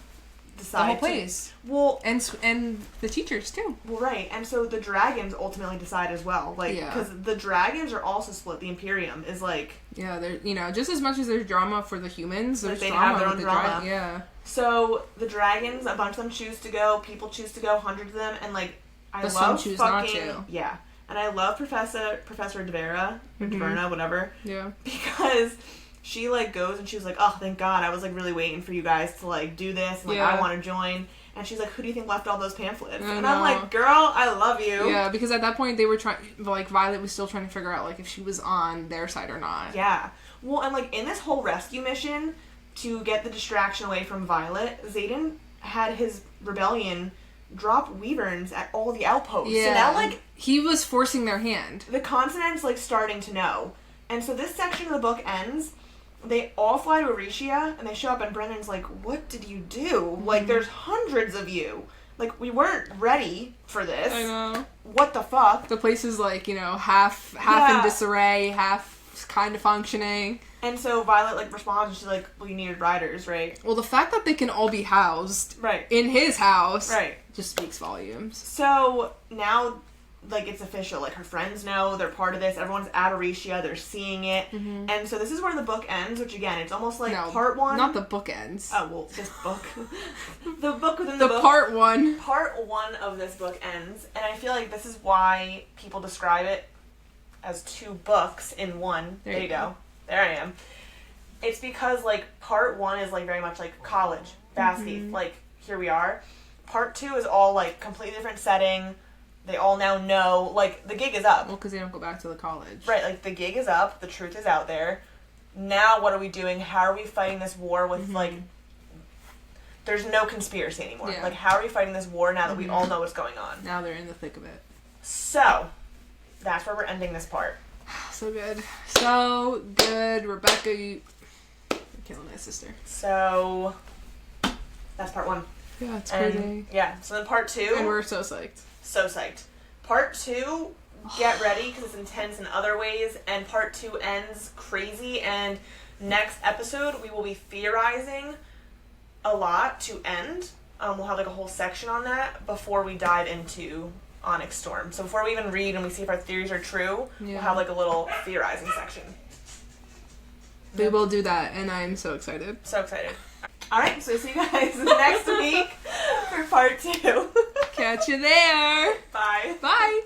decide the whole place. Well, and the teachers too. Well, right, and so the dragons ultimately decide as well, like, because the dragons are also split. The Empyrean is like, they're just as much as there's drama for the humans, there's they drama have their own with drama. the yeah. So the dragons, a bunch of them choose to go. People choose to go. Hundreds of them, and like, but some choose not to. Yeah, and I love Professor Devera, Deverna, whatever. Yeah, because she, like, goes and she was like, oh, thank God, I was, like, really waiting for you guys to, like, do this, and, like, I want to join. And she's like, who do you think left all those pamphlets? And I'm like, girl, I love you. Yeah, because at that point they were trying, like, Violet was still trying to figure out, like, if she was on their side or not. Yeah. Well, and, like, in this whole rescue mission, to get the distraction away from Violet, Xaden had his rebellion drop wyverns at all the outposts. Yeah. So now, like... he was forcing their hand. The continent's, like, starting to know. And so this section of the book ends... They all fly to Aricia, and they show up, and Brennan's like, what did you do? Like, there's hundreds of you. Like, we weren't ready for this. I know. What the fuck? The place is, like, you know, half in disarray, half kind of functioning. And so Violet, like, responds, and she's like, well, you needed riders, right? Well, the fact that they can all be housed in his house just speaks volumes. So, now... like, it's official. Like, her friends know. They're part of this. Everyone's at Aricia. They're seeing it. Mm-hmm. And so this is where the book ends, which, again, it's almost like part one. Not the book ends. Oh, well, this book. The book within the book. Part one. Part one of this book ends. And I feel like this is why people describe it as two books in one. There you go. There I am. It's because, like, part one is, like, very much like college. Basgiath. Like, here we are. Part two is all, like, completely different setting. They all now know, like, the gig is up. Well, because they don't go back to the college. Right, like, the gig is up. The truth is out there. Now, what are we doing? how are we fighting this war with, like, there's no conspiracy anymore. Yeah. Like, how are we fighting this war now that we all know what's going on? Now they're in the thick of it. So, that's where we're ending this part. So good. So good. Rebecca, you're killing my sister. So, that's part one. Yeah, it's crazy. And, yeah, so then part two. And we're so psyched. So psyched. Part two, get ready, because it's intense in other ways, and part two ends crazy, and next episode we will be theorizing a lot to end. We'll have, like, a whole section on that before we dive into Onyx Storm. So before we even read and we see if our theories are true, we'll have, like, a little theorizing section. We will do that, and I'm so excited. So excited. Alright, so see you guys next week for part two. Catch you there. Bye. Bye.